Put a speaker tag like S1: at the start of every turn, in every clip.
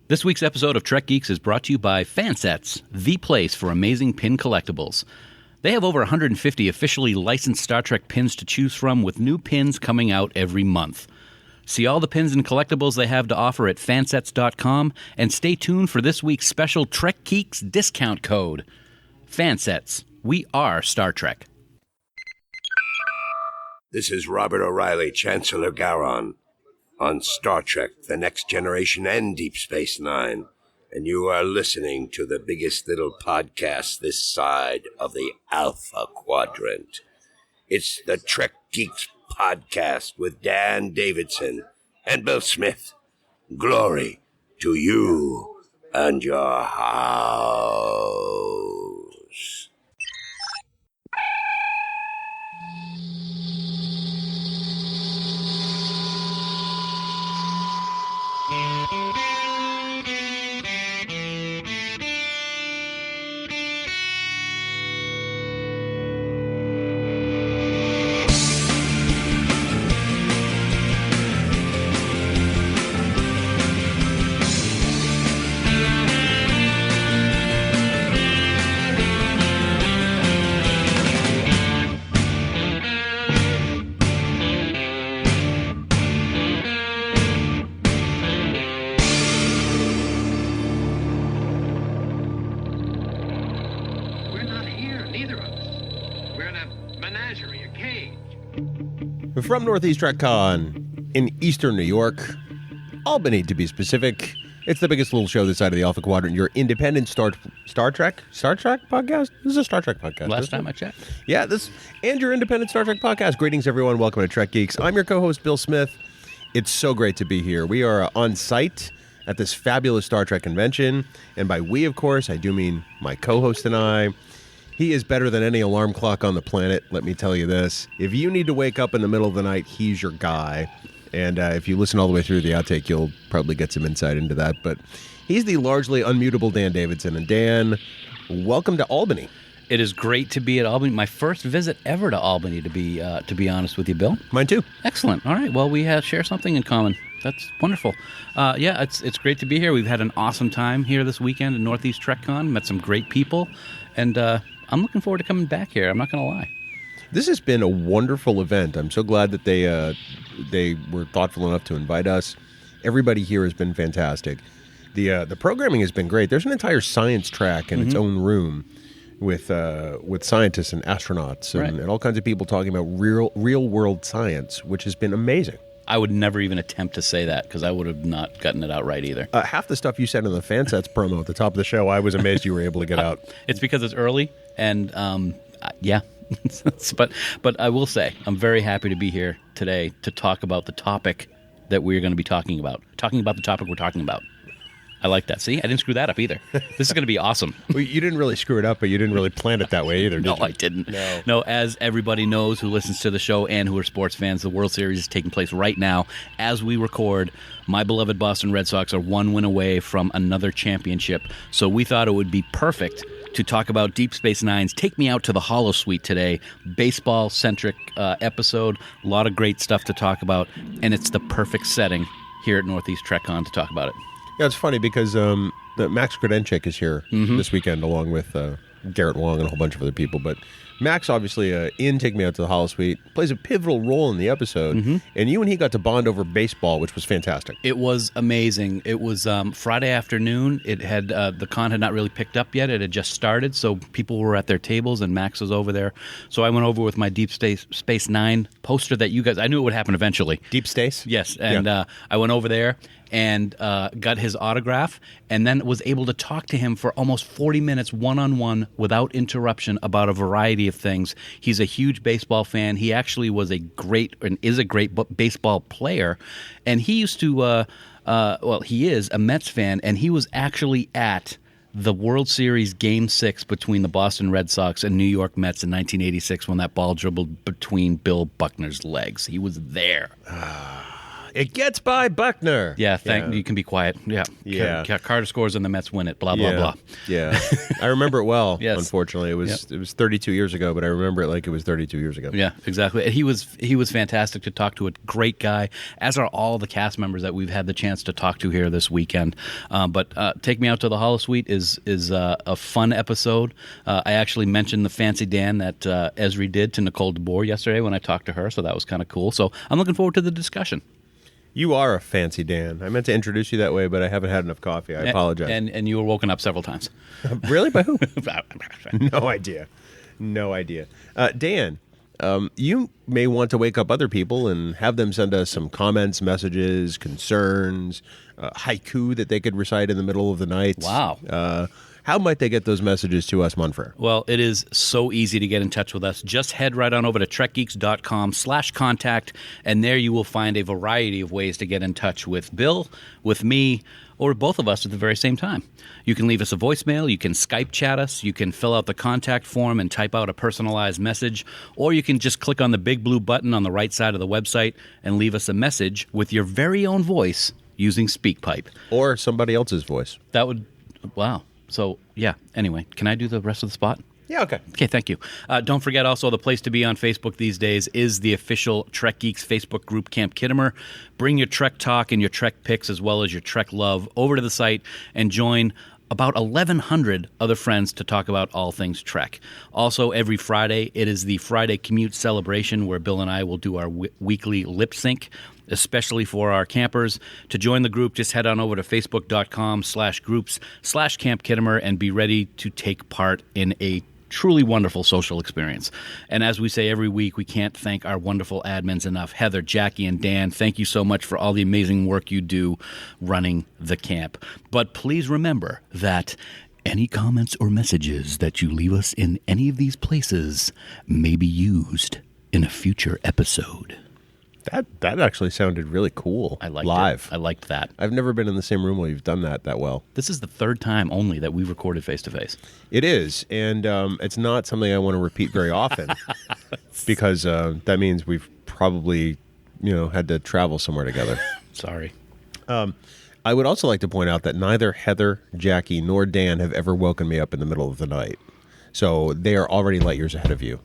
S1: This week's episode of Trek Geeks is brought to you by Fansets, the place for amazing pin collectibles. They have over 150 officially licensed Star Trek pins to choose from, with new pins coming out every month. See all the pins and collectibles they have to offer at fansets.com, and stay tuned for this week's special Trek Geeks discount code. Fansets. We are Star Trek.
S2: This is Robert O'Reilly, Chancellor Garon, on Star Trek, The Next Generation and Deep Space Nine, and you are listening to the biggest little podcast this side of the Alpha Quadrant. It's the Trek Geeks podcast with Dan Davidson and Bill Smith. Glory to you and your house.
S3: From Northeast TrekCon in Eastern New York, Albany to be specific. It's the biggest little show this side of the Alpha Quadrant, your independent Star Trek podcast? This is a Star Trek podcast.
S1: Last time I checked.
S3: Yeah, and your independent Star Trek podcast. Greetings, everyone. Welcome to Trek Geeks. I'm your co-host, Bill Smith. It's so great to be here. We are on site at this fabulous Star Trek convention, and by we, of course, I do mean my co-host and I. He is better than any alarm clock on the planet, let me tell you this. If you need to wake up in the middle of the night, he's your guy. And if you listen all the way through the outtake, you'll probably get some insight into that. But he's the largely unmutable Dan Davidson. And Dan, welcome to Albany.
S1: It is great to be at Albany. My first visit ever to Albany, to be honest with you, Bill.
S3: Mine too.
S1: Excellent. All right. Well, we share something in common. That's wonderful. It's great to be here. We've had an awesome time here this weekend in Northeast TrekCon. Met some great people, and I'm looking forward to coming back here. I'm not going to lie.
S3: This has been a wonderful event. I'm so glad that they were thoughtful enough to invite us. Everybody here has been fantastic. The programming has been great. There's an entire science track in its own room with scientists and astronauts and all kinds of people talking about real world science, which has been amazing.
S1: I would never even attempt to say that because I would have not gotten it out right either.
S3: Half the stuff you said in the Fansets promo at the top of the show, I was amazed you were able to get out.
S1: It's because it's early, and yeah. but I will say, I'm very happy to be here today to talk about the topic that we're going to be talking about. Talking about the topic we're talking about. I like that. See, I didn't screw that up either. This is going to be awesome.
S3: Well, you didn't really screw it up, but you didn't really plan it that way either, did you?
S1: No, I didn't. No, as everybody knows who listens to the show and who are sports fans, the World Series is taking place right now. As we record, my beloved Boston Red Sox are one win away from another championship. So we thought it would be perfect to talk about Deep Space Nine's Take Me Out to the Holosuite today. Baseball-centric episode. A lot of great stuff to talk about, and it's the perfect setting here at Northeast TrekCon to talk about it.
S3: Yeah, it's funny because Max Kredenchik is here this weekend along with Garrett Wong and a whole bunch of other people. But Max, obviously, in Take Me Out to the Holosuite, plays a pivotal role in the episode. And you and he got to bond over baseball, which was fantastic.
S1: It was amazing. It was Friday afternoon. It had the con had not really picked up yet. It had just started, so people were at their tables, and Max was over there. So I went over with my Deep Space Nine poster that you guys... I knew it would happen eventually.
S3: Deep Space?
S1: Yes, and I went over there and got his autograph, and then was able to talk to him for almost 40 minutes one-on-one without interruption about a variety of things. He's a huge baseball fan. He actually was a great and is a great baseball player, and he used to he is a Mets fan, and he was actually at the World Series Game 6 between the Boston Red Sox and New York Mets in 1986 when that ball dribbled between Bill Buckner's legs. He was there.
S3: It gets by Buckner.
S1: Yeah, you can be quiet. Yeah.
S3: Yeah.
S1: Carter scores and the Mets win it. Blah, blah, blah.
S3: Yeah. I remember it well,
S1: Yes.
S3: unfortunately. It was 32 years ago, but I remember it like it was 32 years ago.
S1: Yeah, exactly. He was fantastic to talk to, a great guy, as are all the cast members that we've had the chance to talk to here this weekend. But Take Me Out to the Holosuite is a fun episode. I actually mentioned the Fancy Dan that Esri did to Nicole DeBoer yesterday when I talked to her, so that was kind of cool. So I'm looking forward to the discussion.
S3: You are a fancy Dan. I meant to introduce you that way, but I haven't had enough coffee. I apologize.
S1: And you were woken up several times.
S3: Really? By who? No idea. Dan, you may want to wake up other people and have them send us some comments, messages, concerns, haiku that they could recite in the middle of the night.
S1: Wow.
S3: How might they get those messages to us, Munfer?
S1: Well, it is so easy to get in touch with us. Just head right on over to trekgeeks.com/contact, and there you will find a variety of ways to get in touch with Bill, with me, or both of us at the very same time. You can leave us a voicemail, you can Skype chat us, you can fill out the contact form and type out a personalized message, or you can just click on the big blue button on the right side of the website and leave us a message with your very own voice using SpeakPipe.
S3: Or somebody else's voice.
S1: That would, wow. So, yeah, anyway, can I do the rest of the spot?
S3: Yeah, okay.
S1: Okay, thank you. Don't forget also the place to be on Facebook these days is the official Trek Geeks Facebook group, Camp Kittimer. Bring your Trek talk and your Trek pics as well as your Trek love over to the site and join about 1,100 other friends to talk about all things Trek. Also, every Friday, it is the Friday Commute Celebration where Bill and I will do our weekly lip sync, especially for our campers. To join the group, just head on over to facebook.com/groups/Camp Kittimer and be ready to take part in a truly wonderful social experience. And as we say every week, we can't thank our wonderful admins enough. Heather, Jackie, and Dan, thank you so much for all the amazing work you do running the camp. But please remember that any comments or messages that you leave us in any of these places may be used in a future episode.
S3: That actually sounded really cool.
S1: I liked
S3: live.
S1: it. I liked that.
S3: I've never been in the same room while you've done that well.
S1: This is the third time only that we've recorded face-to-face.
S3: It is, and it's not something I want to repeat very often because that means we've probably, had to travel somewhere together.
S1: Sorry.
S3: I would also like to point out that neither Heather, Jackie, nor Dan have ever woken me up in the middle of the night. So they are already light years ahead of you.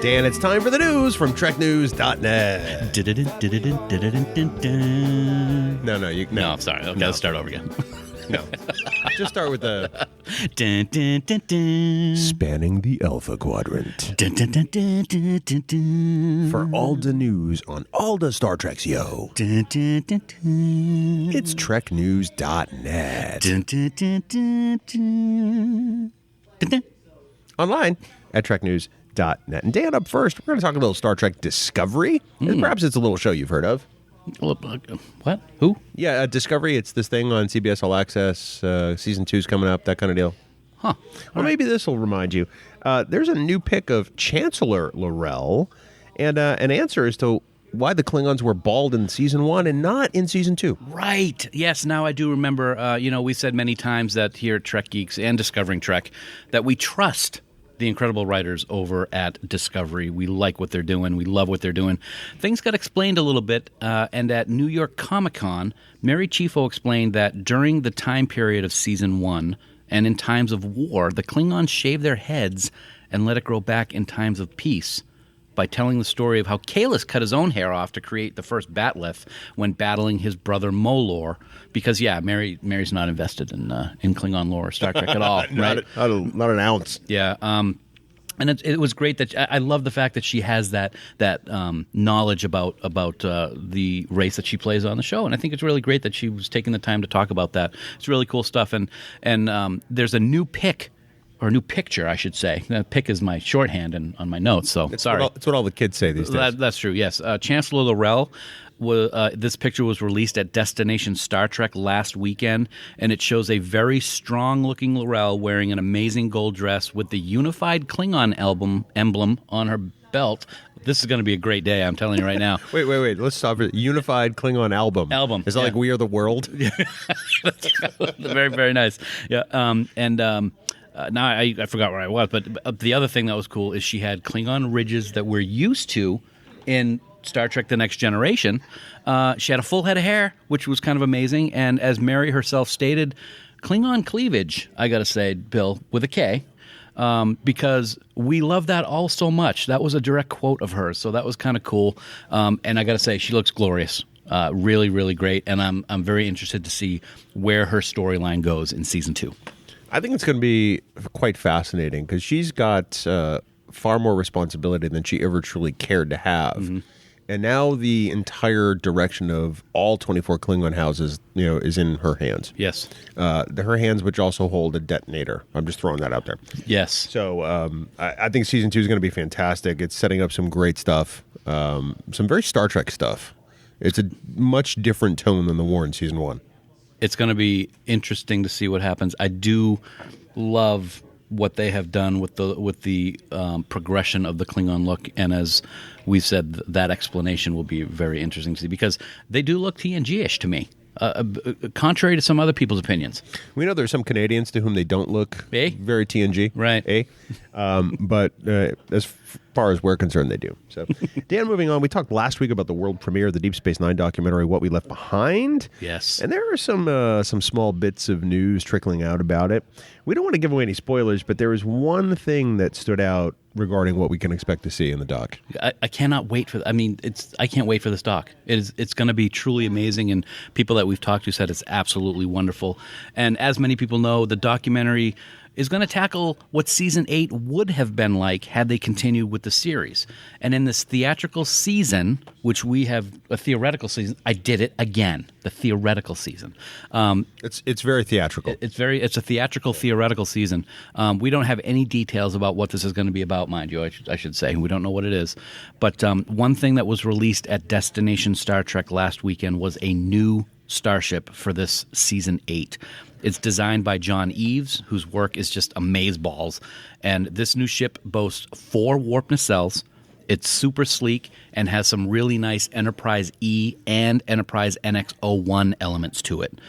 S3: Dan, it's time for the news from TrekNews.net. No,
S1: No, sorry. Okay, let's start over again.
S3: No. Just start with the spanning the Alpha Quadrant. For all the news on all the Star Treks, yo. It's TrekNews.net. Online at TrekNews.net. And Dan, up first, we're going to talk a little Star Trek Discovery. And perhaps it's a little show you've heard of.
S1: What? Who?
S3: Yeah, Discovery. It's this thing on CBS All Access. Season 2's coming up, that kind of deal.
S1: Huh.
S3: Well, maybe this will remind you. There's a new pic of Chancellor Laurel and an answer as to why the Klingons were bald in Season 1 and not in Season 2.
S1: Right. Yes, now I do remember. We said many times that here at Trek Geeks and Discovering Trek that we trust the incredible writers over at Discovery. We like what they're doing. We love what they're doing. Things got explained a little bit, and at New York Comic-Con, Mary Chieffo explained that during the time period of Season 1 and in times of war, the Klingons shaved their heads and let it grow back in times of peace by telling the story of how Kahless cut his own hair off to create the first batleth when battling his brother Molor. Because, Mary's not invested in Klingon lore or Star Trek at all, right?
S3: Not an ounce.
S1: Yeah. And it was great that I love the fact that she has that knowledge about the race that she plays on the show, and I think it's really great that she was taking the time to talk about that. It's really cool stuff, and there's a new pic. Or a new picture, I should say. Pic is my shorthand on my notes, so sorry.
S3: It's what all the kids say these days.
S1: That's true, yes. Chancellor Laurel, this picture was released at Destination Star Trek last weekend, and it shows a very strong-looking Laurel wearing an amazing gold dress with the unified Klingon emblem on her belt. This is going to be a great day, I'm telling you right now.
S3: Wait. Let's stop it. Unified Klingon album.
S1: Album.
S3: Is that like We Are the World?
S1: Very, very nice. Yeah. Now I forgot where I was, but the other thing that was cool is she had Klingon ridges that we're used to in Star Trek The Next Generation. She had a full head of hair, which was kind of amazing. And as Mary herself stated, Klingon cleavage, I got to say, Bill, with a K. Because we love that all so much. That was a direct quote of hers, so that was kind of cool. And I got to say, she looks glorious, really, really great. And I'm very interested to see where her storyline goes in season 2.
S3: I think it's going to be quite fascinating because she's got far more responsibility than she ever truly cared to have. Mm-hmm. And now the entire direction of all 24 Klingon houses, is in her hands.
S1: Yes.
S3: Her hands, which also hold a detonator. I'm just throwing that out there.
S1: Yes.
S3: So I think season 2 is going to be fantastic. It's setting up some great stuff, some very Star Trek stuff. It's a much different tone than the war in season 1.
S1: It's going to be interesting to see what happens. I do love what they have done with the progression of the Klingon look, and as we said, that explanation will be very interesting to see because they do look TNG-ish to me, contrary to some other people's opinions.
S3: We know there's some Canadians to whom they don't look very TNG,
S1: right?
S3: But as far as we're concerned, they do. So, Dan, moving on, we talked last week about the world premiere of the Deep Space Nine documentary, What We Left Behind.
S1: Yes.
S3: And there are some small bits of news trickling out about it. We don't want to give away any spoilers, but there is one thing that stood out regarding what we can expect to see in the doc.
S1: I cannot wait for. I can't wait for this doc. It's going to be truly amazing, and people that we've talked to said it's absolutely wonderful. And as many people know, the documentary is going to tackle what Season 8 would have been like had they continued with the series. And in this theatrical season, which we have a theoretical season, I did it again, the theoretical season.
S3: It's very theatrical.
S1: It's a theatrical, theoretical season. We don't have any details about what this is going to be about, mind you, I should say. We don't know what it is. But one thing that was released at Destination Star Trek last weekend was a new starship for this Season 8. It's designed by John Eves, whose work is just amazeballs. And this new ship boasts 4 warp nacelles. It's super sleek and has some really nice Enterprise E and Enterprise NX-01 elements to it.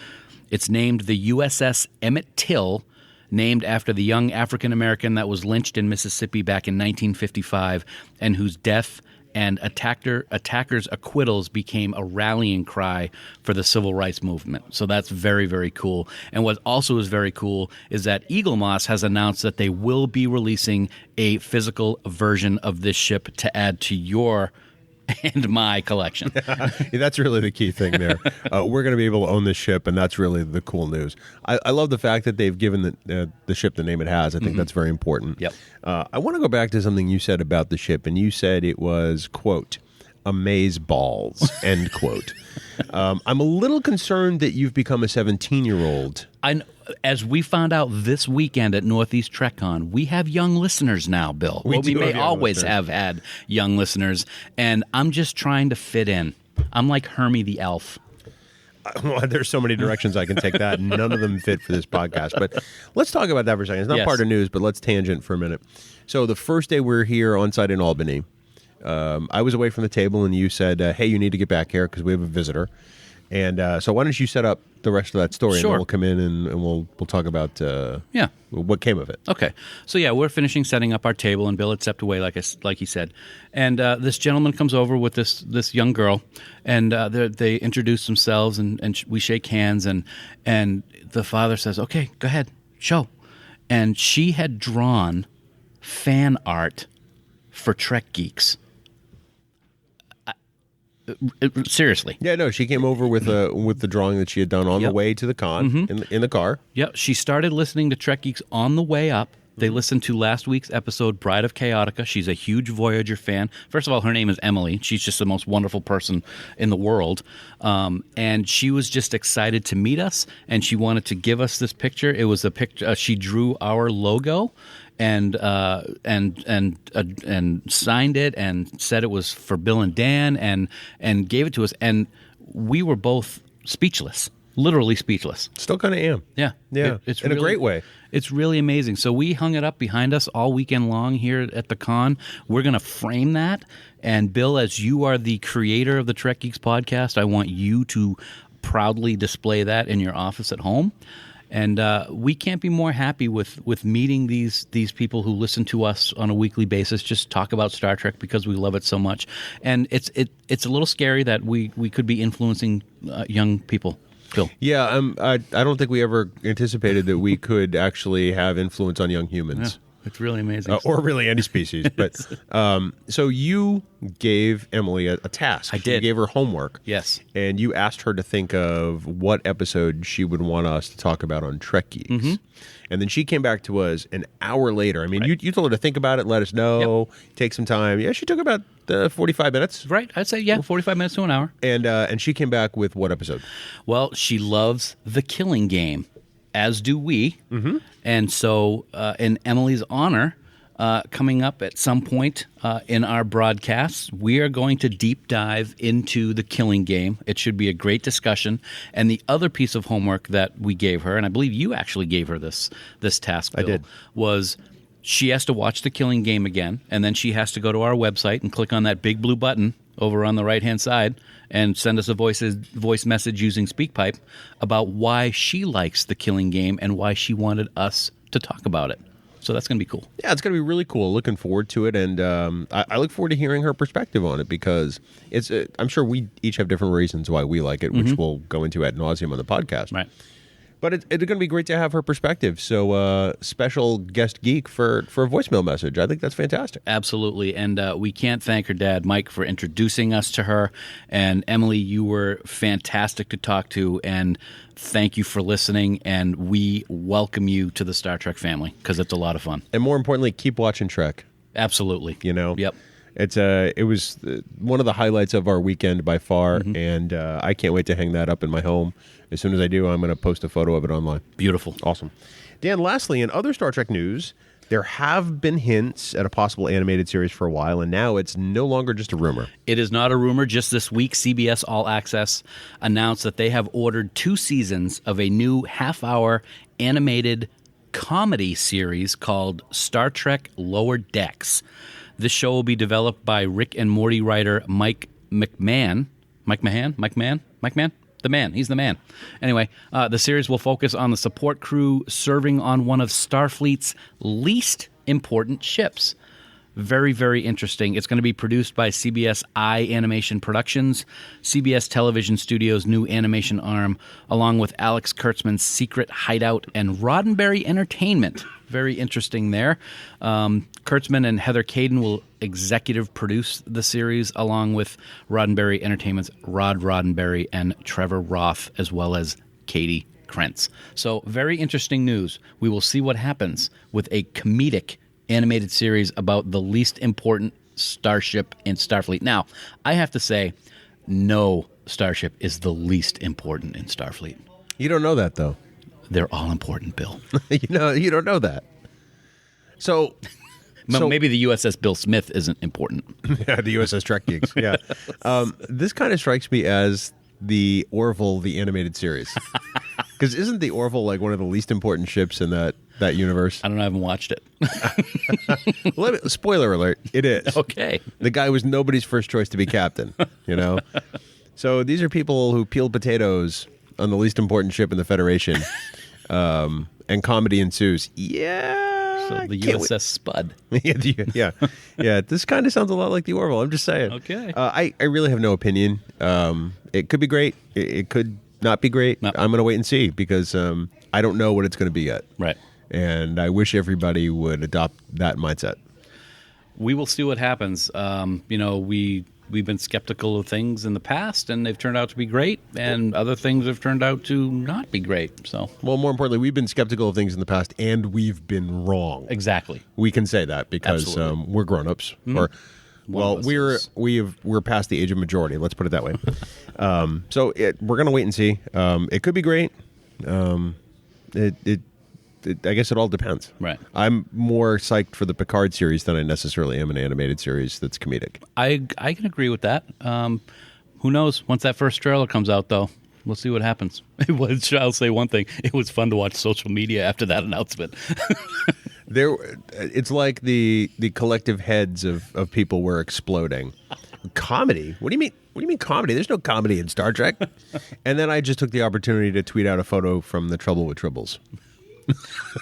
S1: It's named the USS Emmett Till, named after the young African-American that was lynched in Mississippi back in 1955 and whose death and attackers' acquittals became a rallying cry for the civil rights movement. So that's very, very cool. And what also is very cool is that Eagle Moss has announced that they will be releasing a physical version of this ship to add to your and my collection.
S3: That's really the key thing there. We're going to be able to own this ship, and that's really the cool news. I love the fact that they've given the ship the name it has. I think that's very important.
S1: Yep.
S3: I want to go back to something you said about the ship, and you said it was, quote, amazeballs, end quote. I'm a little concerned that you've become a 17-year-old.
S1: As we found out this weekend at Northeast TrekCon, we have young listeners now, Bill. We may always have had young listeners, and I'm just trying to fit in. I'm like Hermie the elf.
S3: Well, there's so many directions I can take that. None of them fit for this podcast. But let's talk about that for a second. It's not part of news, but let's tangent for a minute. So the first day we were here on site in Albany, I was away from the table, and you said, hey, you need to get back here because we have a visitor. And so why don't you set up the rest of that story,
S1: Sure.
S3: And then we'll come in and we'll talk about what came of it.
S1: Okay. So, we're finishing setting up our table, and Bill had stepped away, like he said. And this gentleman comes over with this young girl, and they introduce themselves, and we shake hands, and the father says, okay, go ahead, show. And she had drawn fan art for Trek Geeks. Seriously.
S3: Yeah, no, she came over with the drawing that she had done on the way to the con in the car.
S1: Yep, she started listening to Trek Geeks on the way up. They listened to last week's episode, Bride of Chaotica. She's a huge Voyager fan. First of all, her name is Emily. She's just the most wonderful person in the world. And she was just excited to meet us, and she wanted to give us this picture. It was a picture. She drew our logo and signed it and said it was for Bill and Dan and gave it to us. And we were both speechless. literally speechless.
S3: Still kind of am.
S1: Yeah.
S3: Yeah.
S1: It's
S3: in
S1: really,
S3: a great way.
S1: It's really amazing. So we hung it up behind us all weekend long here at the con. We're going to frame that. And Bill, as you are the creator of the Trek Geeks podcast, I want you to proudly display that in your office at home. And we can't be more happy with meeting these people who listen to us on a weekly basis, just talk about Star Trek because we love it so much. And it's a little scary that we could be influencing young people. Phil.
S3: Yeah, I don't think we ever anticipated that we could actually have influence on young humans.
S1: Yeah, it's really amazing.
S3: Or really any species. But so you gave Emily a task.
S1: I did.
S3: You gave her homework.
S1: Yes.
S3: And you asked her to think of what episode she would want us to talk about on Trek Geeks. Mm-hmm. And then she came back to us an hour later. I mean, right. you told her to think about it, let us know, take some time. Yeah, she took about 45 minutes.
S1: Right. I'd say, 45 minutes to an hour.
S3: And she came back with what episode?
S1: Well, she loves The Killing Game, as do we. Mm-hmm. And so in Emily's honor, coming up at some point in our broadcasts, we are going to deep dive into The Killing Game. It should be a great discussion. And the other piece of homework that we gave her, and I believe you actually gave her this task, Bill,
S3: I did.
S1: was she has to watch The Killing Game again, and then she has to go to our website and click on that big blue button over on the right-hand side and send us a voice message using SpeakPipe about why she likes The Killing Game and why she wanted us to talk about it. So that's going to be cool.
S3: Yeah, it's going to be really cool. Looking forward to it, and I look forward to hearing her perspective on it because it's. I'm sure we each have different reasons why we like it, which we'll go into ad nauseum on the podcast.
S1: Right.
S3: But it's going to be great to have her perspective. So special guest geek for a voicemail message. I think that's fantastic.
S1: Absolutely. And we can't thank her dad, Mike, for introducing us to her. And Emily, you were fantastic to talk to. And thank you for listening. And we welcome you to the Star Trek family because it's a lot of fun.
S3: And more importantly, keep watching Trek.
S1: Absolutely.
S3: You know?
S1: Yep.
S3: It was one of the highlights of our weekend by far, and I can't wait to hang that up in my home. As soon as I do, I'm going to post a photo of it online.
S1: Beautiful.
S3: Awesome. Dan, lastly, in other Star Trek news, there have been hints at a possible animated series for a while, and now it's no longer just a rumor.
S1: It is not a rumor. Just this week, CBS All Access announced that they have ordered 2 seasons of a new half-hour animated comedy series called Star Trek Lower Decks. This show will be developed by Rick and Morty writer Mike McMahon. Mike Mahan? The man. He's the man. Anyway, the series will focus on the support crew serving on one of Starfleet's least important ships. Very, very interesting. It's going to be produced by CBS Animation Productions, CBS Television Studios' new animation arm, along with Alex Kurtzman's Secret Hideout and Roddenberry Entertainment. Very interesting there. Kurtzman and Heather Caden will executive produce the series, along with Roddenberry Entertainment's Rod Roddenberry and Trevor Roth, as well as Katie Krentz. So very interesting news. We will see what happens with a comedic animated series about the least important starship in Starfleet. Now, I have to say, no starship is the least important in Starfleet.
S3: You don't know that, though.
S1: They're all important, Bill.
S3: You don't know that. So
S1: maybe the USS Bill Smith isn't important.
S3: Yeah, the USS Trek Geeks. Yeah. This kind of strikes me as the Orville, the animated series. Because isn't the Orville like one of the least important ships in that universe?
S1: I don't know. I haven't watched it.
S3: Spoiler alert, it is.
S1: Okay.
S3: The guy was nobody's first choice to be captain, you know? So these are people who peeled potatoes on the least important ship in the Federation, and comedy ensues. Yeah.
S1: So the USS Spud.
S3: yeah. This kind of sounds a lot like the Orville. I'm just saying.
S1: Okay.
S3: I really have no opinion. It could be great. It could not be great.
S1: No.
S3: I'm going to wait and see because I don't know what it's going to be yet.
S1: Right.
S3: And I wish everybody would adopt that mindset.
S1: We will see what happens. We've been skeptical of things in the past, and they've turned out to be great, and other things have turned out to not be great. So,
S3: well, more importantly, we've been skeptical of things in the past, and we've been wrong.
S1: Exactly.
S3: We can say that because we're grown-ups, or we're past the age of majority. Let's put it that way. So we're going to wait and see. It could be great. I guess it all depends.
S1: Right.
S3: I'm more psyched for the Picard series than I necessarily am an animated series that's comedic.
S1: I can agree with that. Who knows? Once that first trailer comes out, though, We'll see what happens. I'll say one thing. It was fun to watch social media after that announcement.
S3: It's like the collective heads of people were exploding. Comedy? What do you mean? What do you mean comedy? There's no comedy in Star Trek. And then I just took the opportunity to tweet out a photo from The Trouble with Tribbles.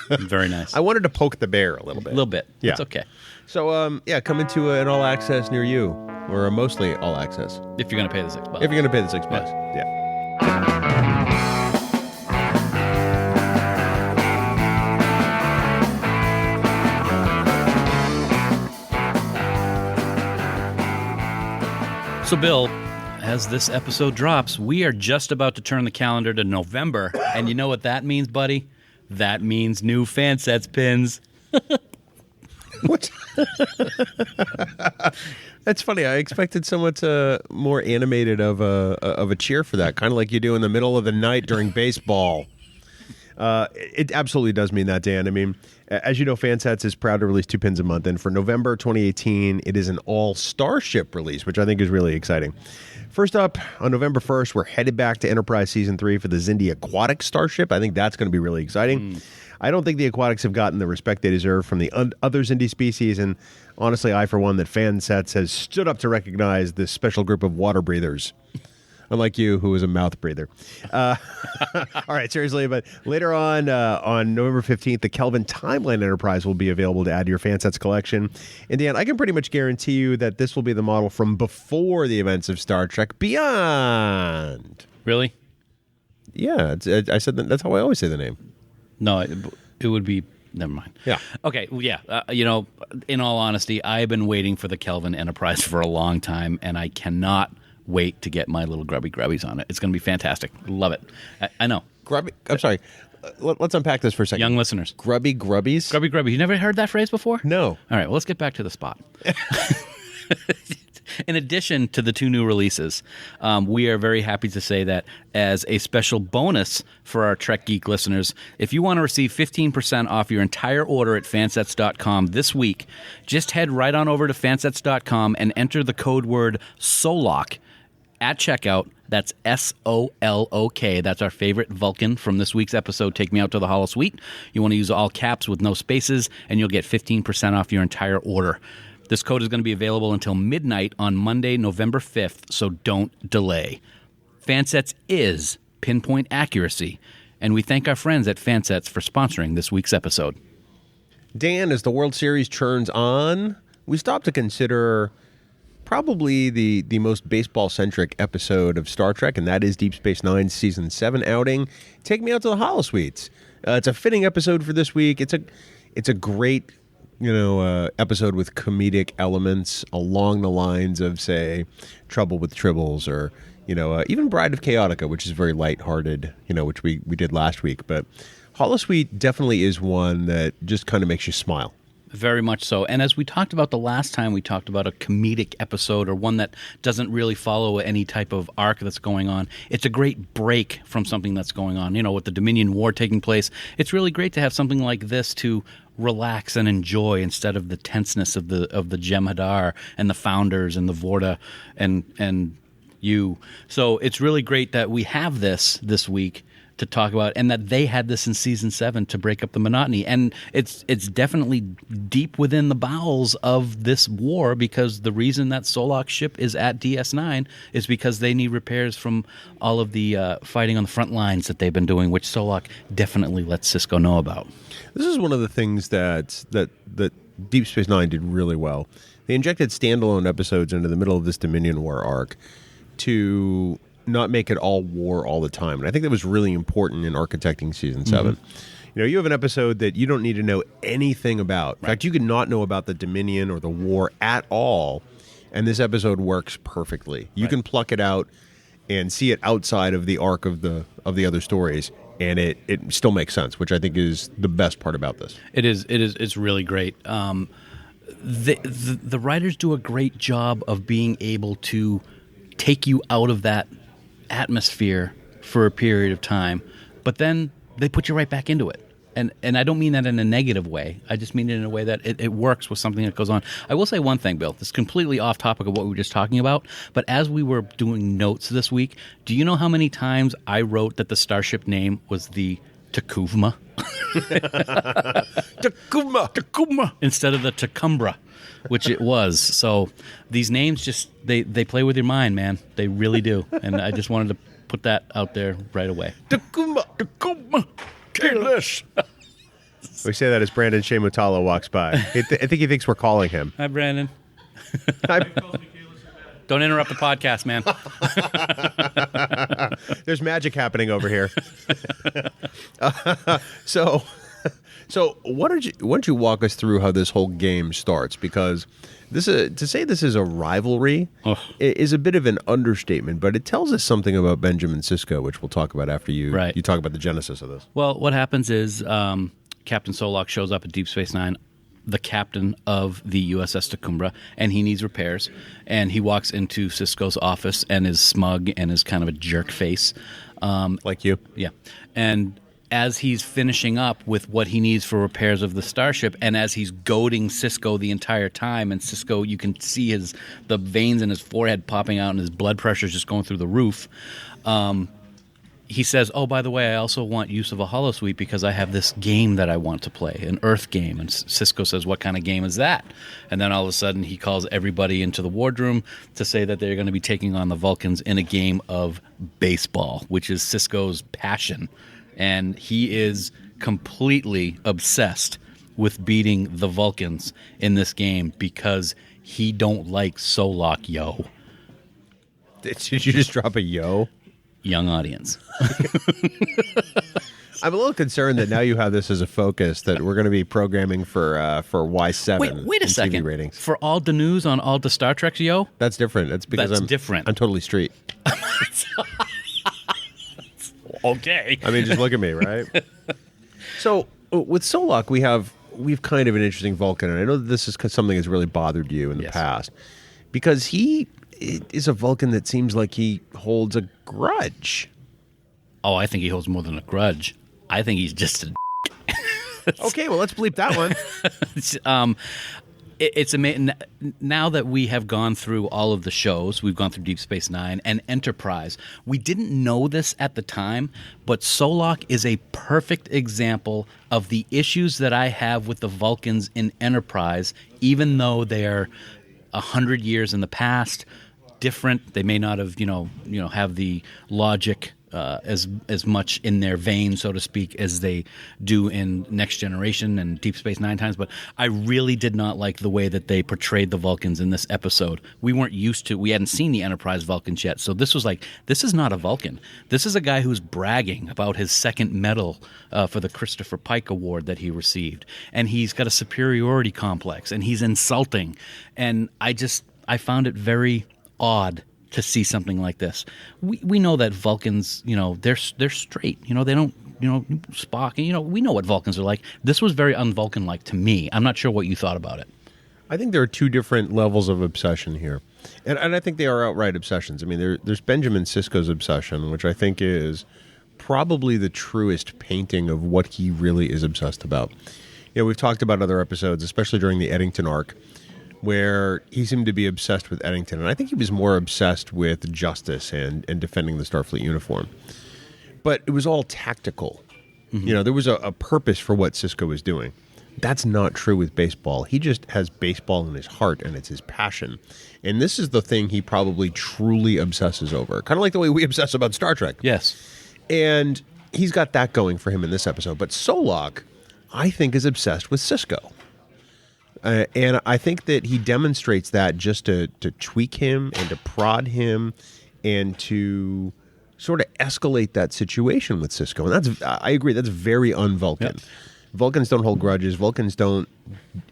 S1: Very nice.
S3: I wanted to poke the bear a little bit.
S1: A little bit.
S3: Yeah.
S1: It's okay.
S3: So, coming to an all access near you, or mostly all access.
S1: If you're going to pay the $6.
S3: If you're going to pay the $6, yeah.
S1: So, Bill, as this episode drops, we are just about to turn the calendar to November, and you know what that means, buddy? That means new Fansets pins.
S3: What? That's funny. I expected somewhat more animated of a cheer for that, kind of like you do in the middle of the night during baseball. It absolutely does mean that, Dan. I mean, as you know, Fansets is proud to release 2 pins a month, and for November 2018, it is an all-starship release, which I think is really exciting. First up, on November 1st, we're headed back to Enterprise Season 3 for the Xindi Aquatic Starship. I think that's going to be really exciting. I don't think the Aquatics have gotten the respect they deserve from the other Xindi species, and honestly, I, for one, that Fansets has stood up to recognize this special group of water breathers. Unlike you, who is a mouth breather. All right, seriously, but later on November 15th, the Kelvin Timeline Enterprise will be available to add to your Fansets collection. And Dan, I can pretty much guarantee you that this will be the model from before the events of Star Trek Beyond.
S1: Really?
S3: Yeah, I said that's how I always say the name.
S1: No, it would be... Never mind.
S3: Yeah.
S1: Okay, well, yeah. In all honesty, I've been waiting for the Kelvin Enterprise for a long time, and I cannot wait to get my little grubby grubbies on it. It's going to be fantastic. Love it. I know.
S3: Grubby. I'm sorry. Let's unpack this for a second.
S1: Young listeners.
S3: Grubby grubbies?
S1: Grubby grubby. You never heard that phrase before?
S3: No.
S1: All right, well, let's get back to the spot. In addition to the 2 new releases, we are very happy to say that as a special bonus for our Trek Geek listeners, if you want to receive 15% off your entire order at fansets.com this week, just head right on over to fansets.com and enter the code word SOLOK at checkout. That's SOLOK. That's our favorite Vulcan from this week's episode, Take Me Out to the Holosuite. You want to use all caps with no spaces, and you'll get 15% off your entire order. This code is going to be available until midnight on Monday, November 5th, so don't delay. Fansets is pinpoint accuracy, and we thank our friends at Fansets for sponsoring this week's episode.
S3: Dan, as the World Series churns on, we stop to consider probably the most baseball-centric episode of Star Trek, and that is Deep Space Nine's Season 7 outing, Take Me Out to the Holosuites. It's a fitting episode for this week. It's a great episode with comedic elements along the lines of, say, Trouble with Tribbles or, even Bride of Chaotica, which is very lighthearted, which we did last week. But Holosuite definitely is one that just kind of makes you smile.
S1: Very much so. And as we talked about the last time, we talked about a comedic episode or one that doesn't really follow any type of arc that's going on. It's a great break from something that's going on. With the Dominion War taking place, it's really great to have something like this to relax and enjoy instead of the tenseness of the Jem'Hadar and the Founders and the Vorta and you. So it's really great that we have this week to talk about, and that they had this in Season 7 to break up the monotony. And it's definitely deep within the bowels of this war, because the reason that Solok's ship is at DS9 is because they need repairs from all of the fighting on the front lines that they've been doing, which Solok definitely lets Sisko know about.
S3: This is one of the things that Deep Space Nine did really well. They injected standalone episodes into the middle of this Dominion War arc to not make it all war all the time. And I think that was really important in architecting Season 7. Mm-hmm. You have an episode that you don't need to know anything about. In fact, you could not know about the Dominion or the war at all, and this episode works perfectly. You can pluck it out and see it outside of the arc of the other stories, and it still makes sense, which I think is the best part about this.
S1: It's really great. The writers do a great job of being able to take you out of that atmosphere for a period of time, but then they put you right back into it. And I don't mean that in a negative way. I just mean it in a way that it works with something that goes on. I will say one thing, Bill. This is completely off topic of what we were just talking about. But as we were doing notes this week, do you know how many times I wrote that the starship name was the Tacuvma? Tacuvma. Instead of the Tacumbra, which it was. So these names just, they play with your mind, man. They really do. And I just wanted to put that out there right away.
S3: Tacuvma. Careless. We say that as Brandon Shemutala walks by. I think he thinks we're calling him.
S1: Hi, Brandon. Don't interrupt the podcast, man.
S3: There's magic happening over here. So why don't you walk us through how this whole game starts? Because to say this is a rivalry is a bit of an understatement, but it tells us something about Benjamin Sisko, which we'll talk about after you talk about the genesis of this.
S1: Well, what happens is Captain Solok shows up at Deep Space Nine, the captain of the USS Tacubra, and he needs repairs. And he walks into Sisko's office and is smug and is kind of a jerk face.
S3: Like you?
S1: Yeah. And as he's finishing up with what he needs for repairs of the starship, and as he's goading Sisko the entire time, and Sisko, you can see the veins in his forehead popping out and his blood pressure is just going through the roof, he says, oh, by the way, I also want use of a holosuite because I have this game that I want to play, an Earth game. And Sisko says, what kind of game is that? And then all of a sudden he calls everybody into the wardroom to say that they're going to be taking on the Vulcans in a game of baseball, which is Sisko's passion. And he is completely obsessed with beating the Vulcans in this game because he don't like Solok, yo.
S3: Did you just drop a yo?
S1: Young audience.
S3: I'm a little concerned that now you have this as a focus that we're going to be programming for Y7.
S1: Wait a second.
S3: TV ratings.
S1: For all the news on all the Star Treks, yo?
S3: That's different. That's because I'm different. I'm totally street.
S1: Okay.
S3: I mean, just look at me, right? So with Solok, we've kind of an interesting Vulcan, and I know that this is something that's really bothered you in the past because he is a Vulcan that seems like he holds a grudge.
S1: Oh, I think he holds more than a grudge. I think he's just a
S3: Okay, well, let's bleep that one.
S1: It's amazing. Now that we have gone through all of the shows, we've gone through Deep Space Nine and Enterprise, we didn't know this at the time, but Solok is a perfect example of the issues that I have with the Vulcans in Enterprise, even though they're 100 years in the past, different. They may not have, have the logic as much in their vein, so to speak, as they do in Next Generation and Deep Space Nine times. But I really did not like the way that they portrayed the Vulcans in this episode. We hadn't seen the Enterprise Vulcans yet. So this was like, this is not a Vulcan. This is a guy who's bragging about his second medal for the Christopher Pike Award that he received. And he's got a superiority complex and he's insulting. And I found it very odd to see something like this. We know that Vulcans, they're straight. They don't, Spock. We know what Vulcans are like. This was very un-Vulcan-like to me. I'm not sure what you thought about it.
S3: I think there are two different levels of obsession here. And I think they are outright obsessions. I mean, there's Benjamin Sisko's obsession, which I think is probably the truest painting of what he really is obsessed about. We've talked about other episodes, especially during the Eddington arc, where he seemed to be obsessed with Eddington. And I think he was more obsessed with justice and defending the Starfleet uniform. But it was all tactical. Mm-hmm. There was a purpose for what Sisko was doing. That's not true with baseball. He just has baseball in his heart, and it's his passion. And this is the thing he probably truly obsesses over. Kind of like the way we obsess about Star Trek.
S1: Yes.
S3: And he's got that going for him in this episode. But Solok, I think, is obsessed with Sisko. And I think that he demonstrates that just to tweak him and to prod him and to sort of escalate that situation with Sisko. And I agree, that's very un-Vulcan. Yep. Vulcans don't hold grudges. Vulcans don't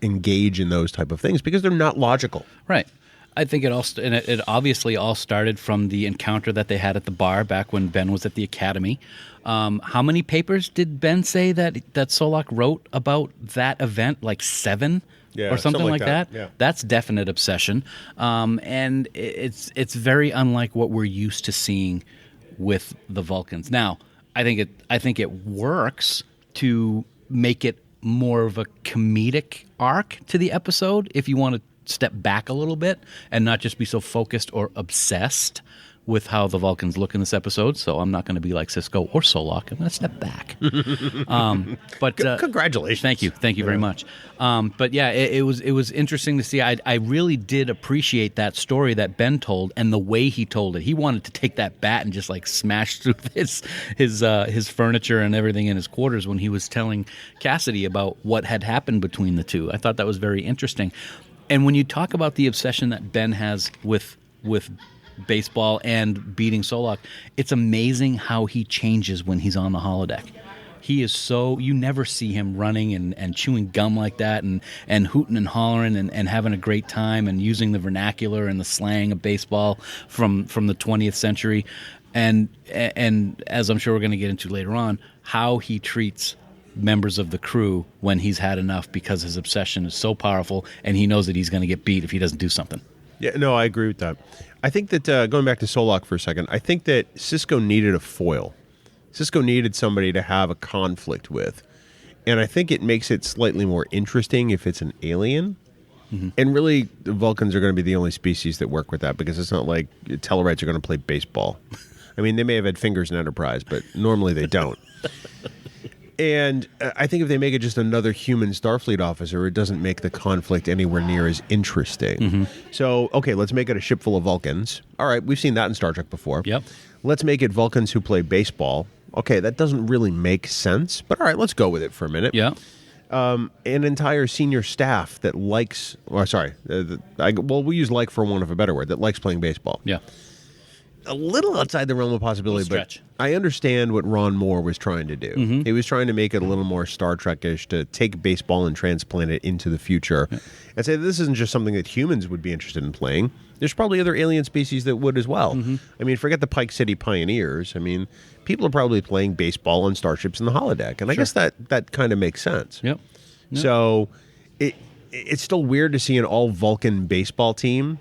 S3: engage in those type of things because they're not logical.
S1: Right. I think it obviously all started from the encounter that they had at the bar back when Ben was at the academy. How many papers did Ben say that Solok wrote about that event? Like 7?
S3: Yeah,
S1: or something like that.
S3: Yeah.
S1: That's definite obsession. And it's very unlike what we're used to seeing with the Vulcans. Now, I think it works to make it more of a comedic arc to the episode if you want to step back a little bit and not just be so focused or obsessed with how the Vulcans look in this episode. So I'm not going to be like Sisko or Solok. I'm going to step back. But
S3: Congratulations.
S1: Thank you very much. But yeah, it was interesting to see. I really did appreciate that story that Ben told and the way he told it. He wanted to take that bat and just like smash through his furniture and everything in his quarters when he was telling Cassidy about what had happened between the two. I thought that was very interesting. And when you talk about the obsession that Ben has with baseball and beating Solok, it's amazing how he changes when he's on the holodeck. He is so, you never see him running and chewing gum like that and hooting and hollering and having a great time and using the vernacular and the slang of baseball from the 20th century. And as I'm sure we're going to get into later on, how he treats members of the crew when he's had enough because his obsession is so powerful and he knows that he's going to get beat if he doesn't do something.
S3: Yeah, no, I agree with that. I think that, going back to Solok for a second, I think that Sisko needed a foil. Sisko needed somebody to have a conflict with. And I think it makes it slightly more interesting if it's an alien. Mm-hmm. And really, the Vulcans are going to be the only species that work with that because it's not like Tellarites are going to play baseball. I mean, they may have had fingers in Enterprise, but normally they don't. And I think if they make it just another human Starfleet officer, it doesn't make the conflict anywhere near as interesting. Mm-hmm. So, okay, let's make it a ship full of Vulcans. All right, we've seen that in Star Trek before.
S1: Yep.
S3: Let's make it Vulcans who play baseball. Okay, that doesn't really make sense, but all right, let's go with it for a minute.
S1: Yeah.
S3: An entire senior staff that likes, we use like for want of a better word, that likes playing baseball.
S1: Yeah.
S3: A little outside the realm of possibility, but I understand what Ron Moore was trying to do. Mm-hmm. He was trying to make it a little more Star Trek-ish, to take baseball and transplant it into the future and say this isn't just something that humans would be interested in playing. There's probably other alien species that would as well. Mm-hmm. I mean, forget the Pike City Pioneers. I mean, people are probably playing baseball on starships in the holodeck, and I guess that kind of makes sense.
S1: Yep.
S3: So it's still weird to see an all-Vulcan baseball team.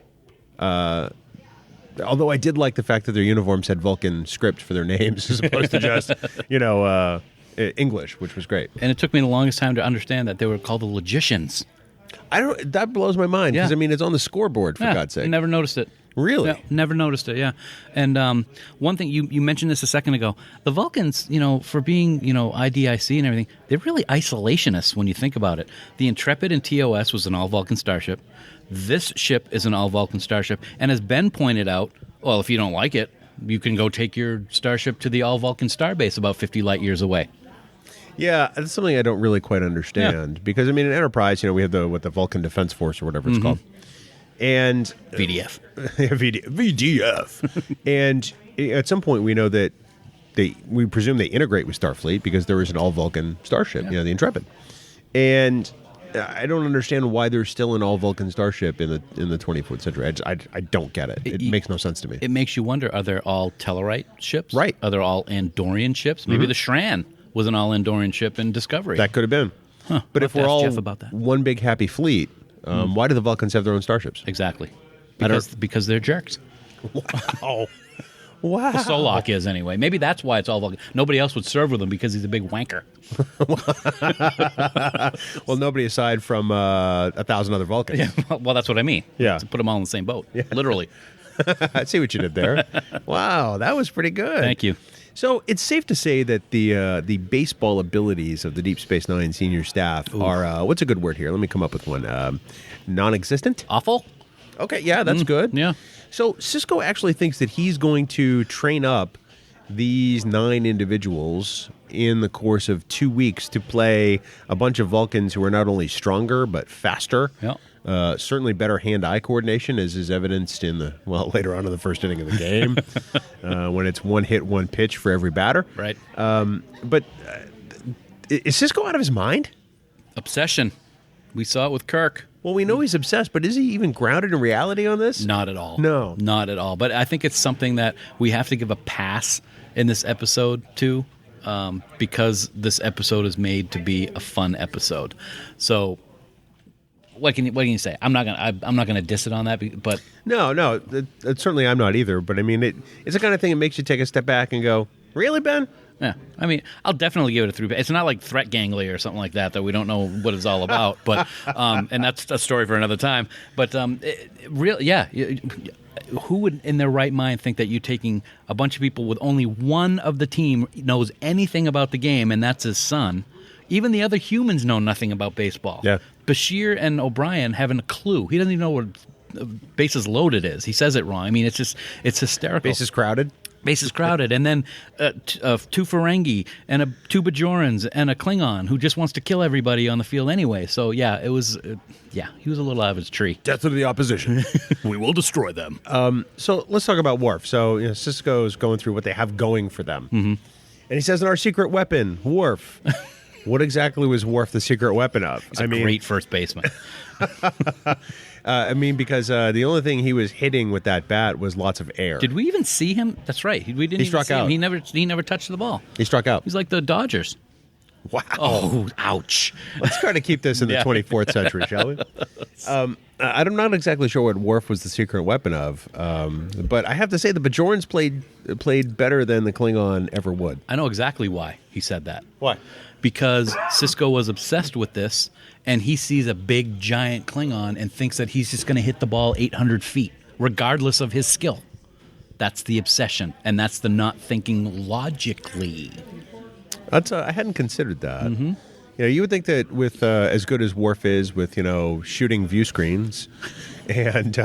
S3: Although I did like the fact that their uniforms had Vulcan script for their names as opposed to just, English, which was great.
S1: And it took me the longest time to understand that they were called the Logicians.
S3: That blows my mind because, it's on the scoreboard, for God's sake.
S1: I never noticed it.
S3: Really?
S1: Yeah, never noticed it, yeah. And one thing, you mentioned this a second ago, the Vulcans, for being, IDIC and everything, they're really isolationists when you think about it. The Intrepid in TOS was an all-Vulcan starship. This ship is an all-Vulcan starship. And as Ben pointed out, well, if you don't like it, you can go take your starship to the all-Vulcan starbase about 50 light years away.
S3: Yeah, that's something I don't really quite understand. Because, in Enterprise, we have the Vulcan Defense Force or whatever it's called. And
S1: VDF.
S3: VDF. And at some point, we know that we presume they integrate with Starfleet because there is an all-Vulcan starship, the Intrepid. And I don't understand why there's still an all-Vulcan starship in the 24th century. I don't get it. It makes no sense to me.
S1: It makes you wonder, are there all Tellarite ships?
S3: Right.
S1: Are there all Andorian ships? Maybe the Shran was an all-Andorian ship in Discovery.
S3: That could have been.
S1: Huh.
S3: But if we're all
S1: Jeff about that.
S3: one big happy fleet, why do the Vulcans have their own starships?
S1: Exactly. Because they're jerks.
S3: Wow.
S1: Wow. Well, Solok is anyway. Maybe that's why it's all Vulcan. Nobody else would serve with him because he's a big wanker.
S3: Well, nobody aside from 1,000 other Vulcans.
S1: Yeah, well, that's what I mean.
S3: Yeah.
S1: To put them all in the same boat. Yeah. Literally.
S3: I see what you did there. Wow, that was pretty good.
S1: Thank you.
S3: So it's safe to say that the baseball abilities of the Deep Space Nine senior staff are, what's a good word here? Let me come up with one. Non-existent?
S1: Awful?
S3: Okay, yeah, that's good.
S1: Yeah.
S3: So Sisko actually thinks that he's going to train up these 9 individuals in the course of 2 weeks to play a bunch of Vulcans who are not only stronger but faster.
S1: Yeah.
S3: Certainly better hand-eye coordination, as is evidenced in later on in the first inning of the game, when it's one hit, one pitch for every batter.
S1: Right.
S3: But is Sisko out of his mind?
S1: Obsession. We saw it with Kirk.
S3: Well, we know he's obsessed, but is he even grounded in reality on this?
S1: Not at all.
S3: No.
S1: Not at all. But I think it's something that we have to give a pass in this episode, too, because this episode is made to be a fun episode. So what can you say? I'm not gonna diss it on that, but
S3: No, certainly I'm not either. But it's the kind of thing that makes you take a step back and go, really, Ben?
S1: Yeah, I mean, I'll definitely give it a 3. It's not like Threat Gangly or something like that we don't know what it's all about. But and that's a story for another time. But who would in their right mind think that you taking a bunch of people with only one of the team knows anything about the game, and that's his son? Even the other humans know nothing about baseball.
S3: Yeah.
S1: Bashir and O'Brien haven't a clue. He doesn't even know what bases loaded is. He says it wrong. I mean, it's hysterical.
S3: Bases crowded.
S1: Bases crowded, and then 2 Ferengi and 2 Bajorans and a Klingon who just wants to kill everybody on the field anyway. So yeah, it was he was a little out of his tree.
S3: Death to the opposition.
S1: We will destroy them.
S3: So let's talk about Worf. So Sisko is going through what they have going for them, and he says, "In our secret weapon, Worf." What exactly was Worf the secret weapon of?
S1: He's a great first baseman.
S3: Because the only thing he was hitting with that bat was lots of air.
S1: Did we even see him? That's right. We didn't.
S3: He struck
S1: see
S3: out.
S1: Him. He never touched the ball.
S3: He struck out.
S1: He's like the Dodgers.
S3: Wow.
S1: Oh, ouch.
S3: Let's try to keep this in the 24th century, shall we? I'm not exactly sure what Worf was the secret weapon of, but I have to say the Bajorans played better than the Klingon ever would.
S1: I know exactly why he said that.
S3: Why?
S1: Because Sisko was obsessed with this, and he sees a big, giant Klingon and thinks that he's just going to hit the ball 800 feet, regardless of his skill. That's the obsession, and that's the not thinking logically.
S3: I hadn't considered that. Mm-hmm. You would think that with as good as Worf is with shooting view screens and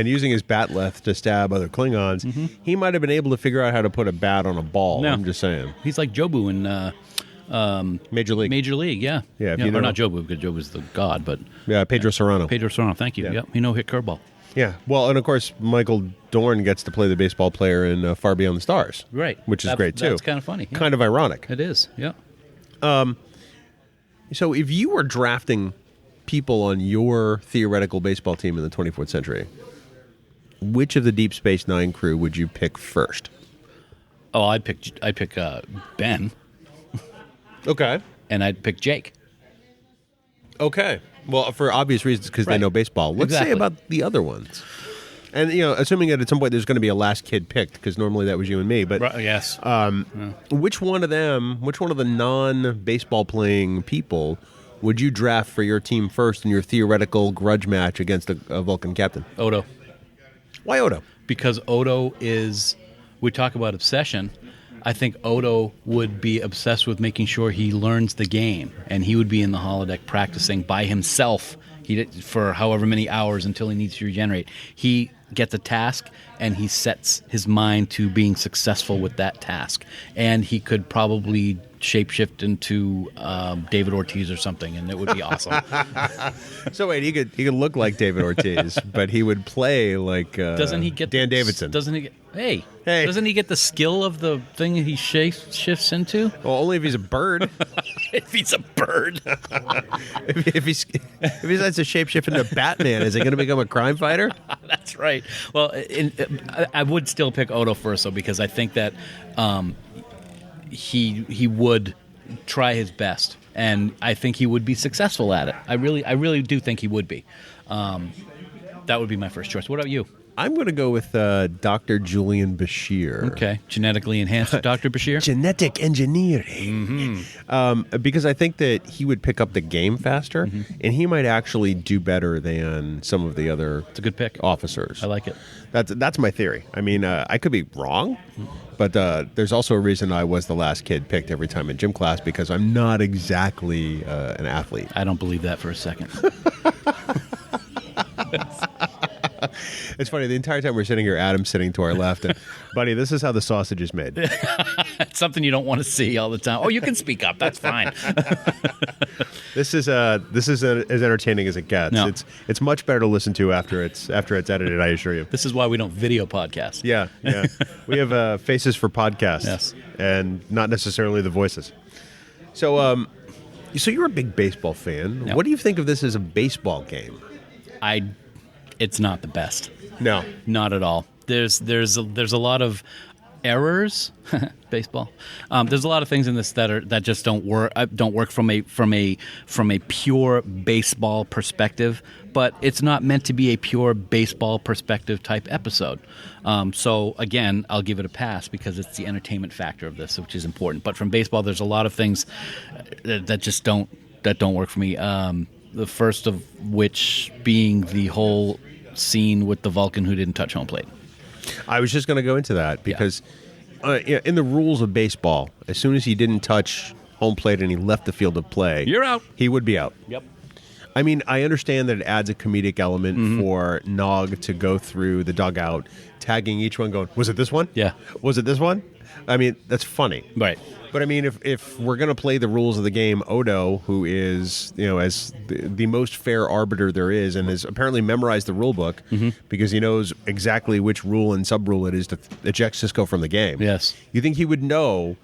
S3: using his batleth to stab other Klingons, he might have been able to figure out how to put a bat on a ball. No. I'm just saying.
S1: He's like Jobu in
S3: Major League.
S1: Major League, yeah.
S3: Yeah,
S1: or not Jobu, because Jobu's the god, but
S3: Pedro Serrano.
S1: Pedro Serrano, thank you. Yeah. Yep, he hit curveball.
S3: Yeah, well, and of course, Michael Dorn gets to play the baseball player in Far Beyond the Stars.
S1: Right.
S3: Which is great, too.
S1: That's kind of funny. Yeah.
S3: Kind of ironic.
S1: It is, yeah.
S3: So if you were drafting people on your theoretical baseball team in the 24th century, which of the Deep Space Nine crew would you pick first?
S1: Oh, I'd pick Ben.
S3: Okay.
S1: And I'd pick Jake.
S3: Okay. Well, for obvious reasons, because they know baseball. Let's say about the other ones. And, assuming that at some point there's going to be a last kid picked, because normally that was you and me. But
S1: yes.
S3: Which one of the non-baseball playing people would you draft for your team first in your theoretical grudge match against a Vulcan captain?
S1: Odo.
S3: Why Odo?
S1: Because Odo we talk about obsession. I think Odo would be obsessed with making sure he learns the game, and he would be in the holodeck practicing by himself for however many hours until he needs to regenerate. He gets a task, and he sets his mind to being successful with that task. And he could probably shapeshift into David Ortiz or something, and it would be awesome.
S3: So wait, he could look like David Ortiz, but he would play like
S1: doesn't he get
S3: Dan Davidson?
S1: Doesn't he get? Hey, doesn't he get the skill of the thing he shifts into?
S3: Well, only if he's a bird.
S1: If he's a bird.
S3: if he decides to shapeshift into Batman, is he going to become a crime fighter?
S1: That's right. Well, I would still pick Odo first, though, because I think that he would try his best, and I think he would be successful at it. I really do think he would be. That would be my first choice. What about you?
S3: I'm going to go with Dr. Julian Bashir.
S1: Okay, genetically enhanced Dr. Bashir?
S3: Genetic engineering. Because I think that he would pick up the game faster, and he might actually do better than some of the other
S1: It's a good pick.
S3: officers.
S1: I like it.
S3: That's my theory. I mean, I could be wrong, but there's also a reason I was the last kid picked every time in gym class, because I'm not exactly an athlete.
S1: I don't believe that for a second.
S3: It's funny, the entire time we're sitting here, Adam's sitting to our left, and buddy, this is how the sausage is made.
S1: It's something you don't want to see all the time. Oh, you can speak up. That's fine.
S3: This is as entertaining as it gets.
S1: No.
S3: It's much better to listen to after it's edited, I assure you.
S1: This is why we don't video podcast.
S3: Yeah. We have faces for podcasts,
S1: yes,
S3: and not necessarily the voices. So you're a big baseball fan.
S1: Yep.
S3: What do you think of this as a baseball game?
S1: It's not the best.
S3: No,
S1: not at all. There's a lot of Errors, baseball. There's a lot of things in this that just don't work from a pure baseball perspective. But it's not meant to be a pure baseball perspective type episode. So again, I'll give it a pass because it's the entertainment factor of this, which is important. But from baseball, there's a lot of things that just don't work for me. The first of which being the whole scene with the Vulcan who didn't touch home plate.
S3: I was just going to go into that because in the rules of baseball, as soon as he didn't touch home plate and he left the field of play,
S1: you're out.
S3: He would be out.
S1: Yep.
S3: I mean, I understand that it adds a comedic element for Nog to go through the dugout, tagging each one, going, "Was it this one?
S1: Yeah.
S3: Was it this one?" I mean, that's funny.
S1: Right.
S3: But I mean, if we're going to play the rules of the game, Odo, who is, as the most fair arbiter there is, and has apparently memorized the rule book because he knows exactly which rule and sub-rule it is to eject Sisko from the game.
S1: Yes.
S3: You think he would know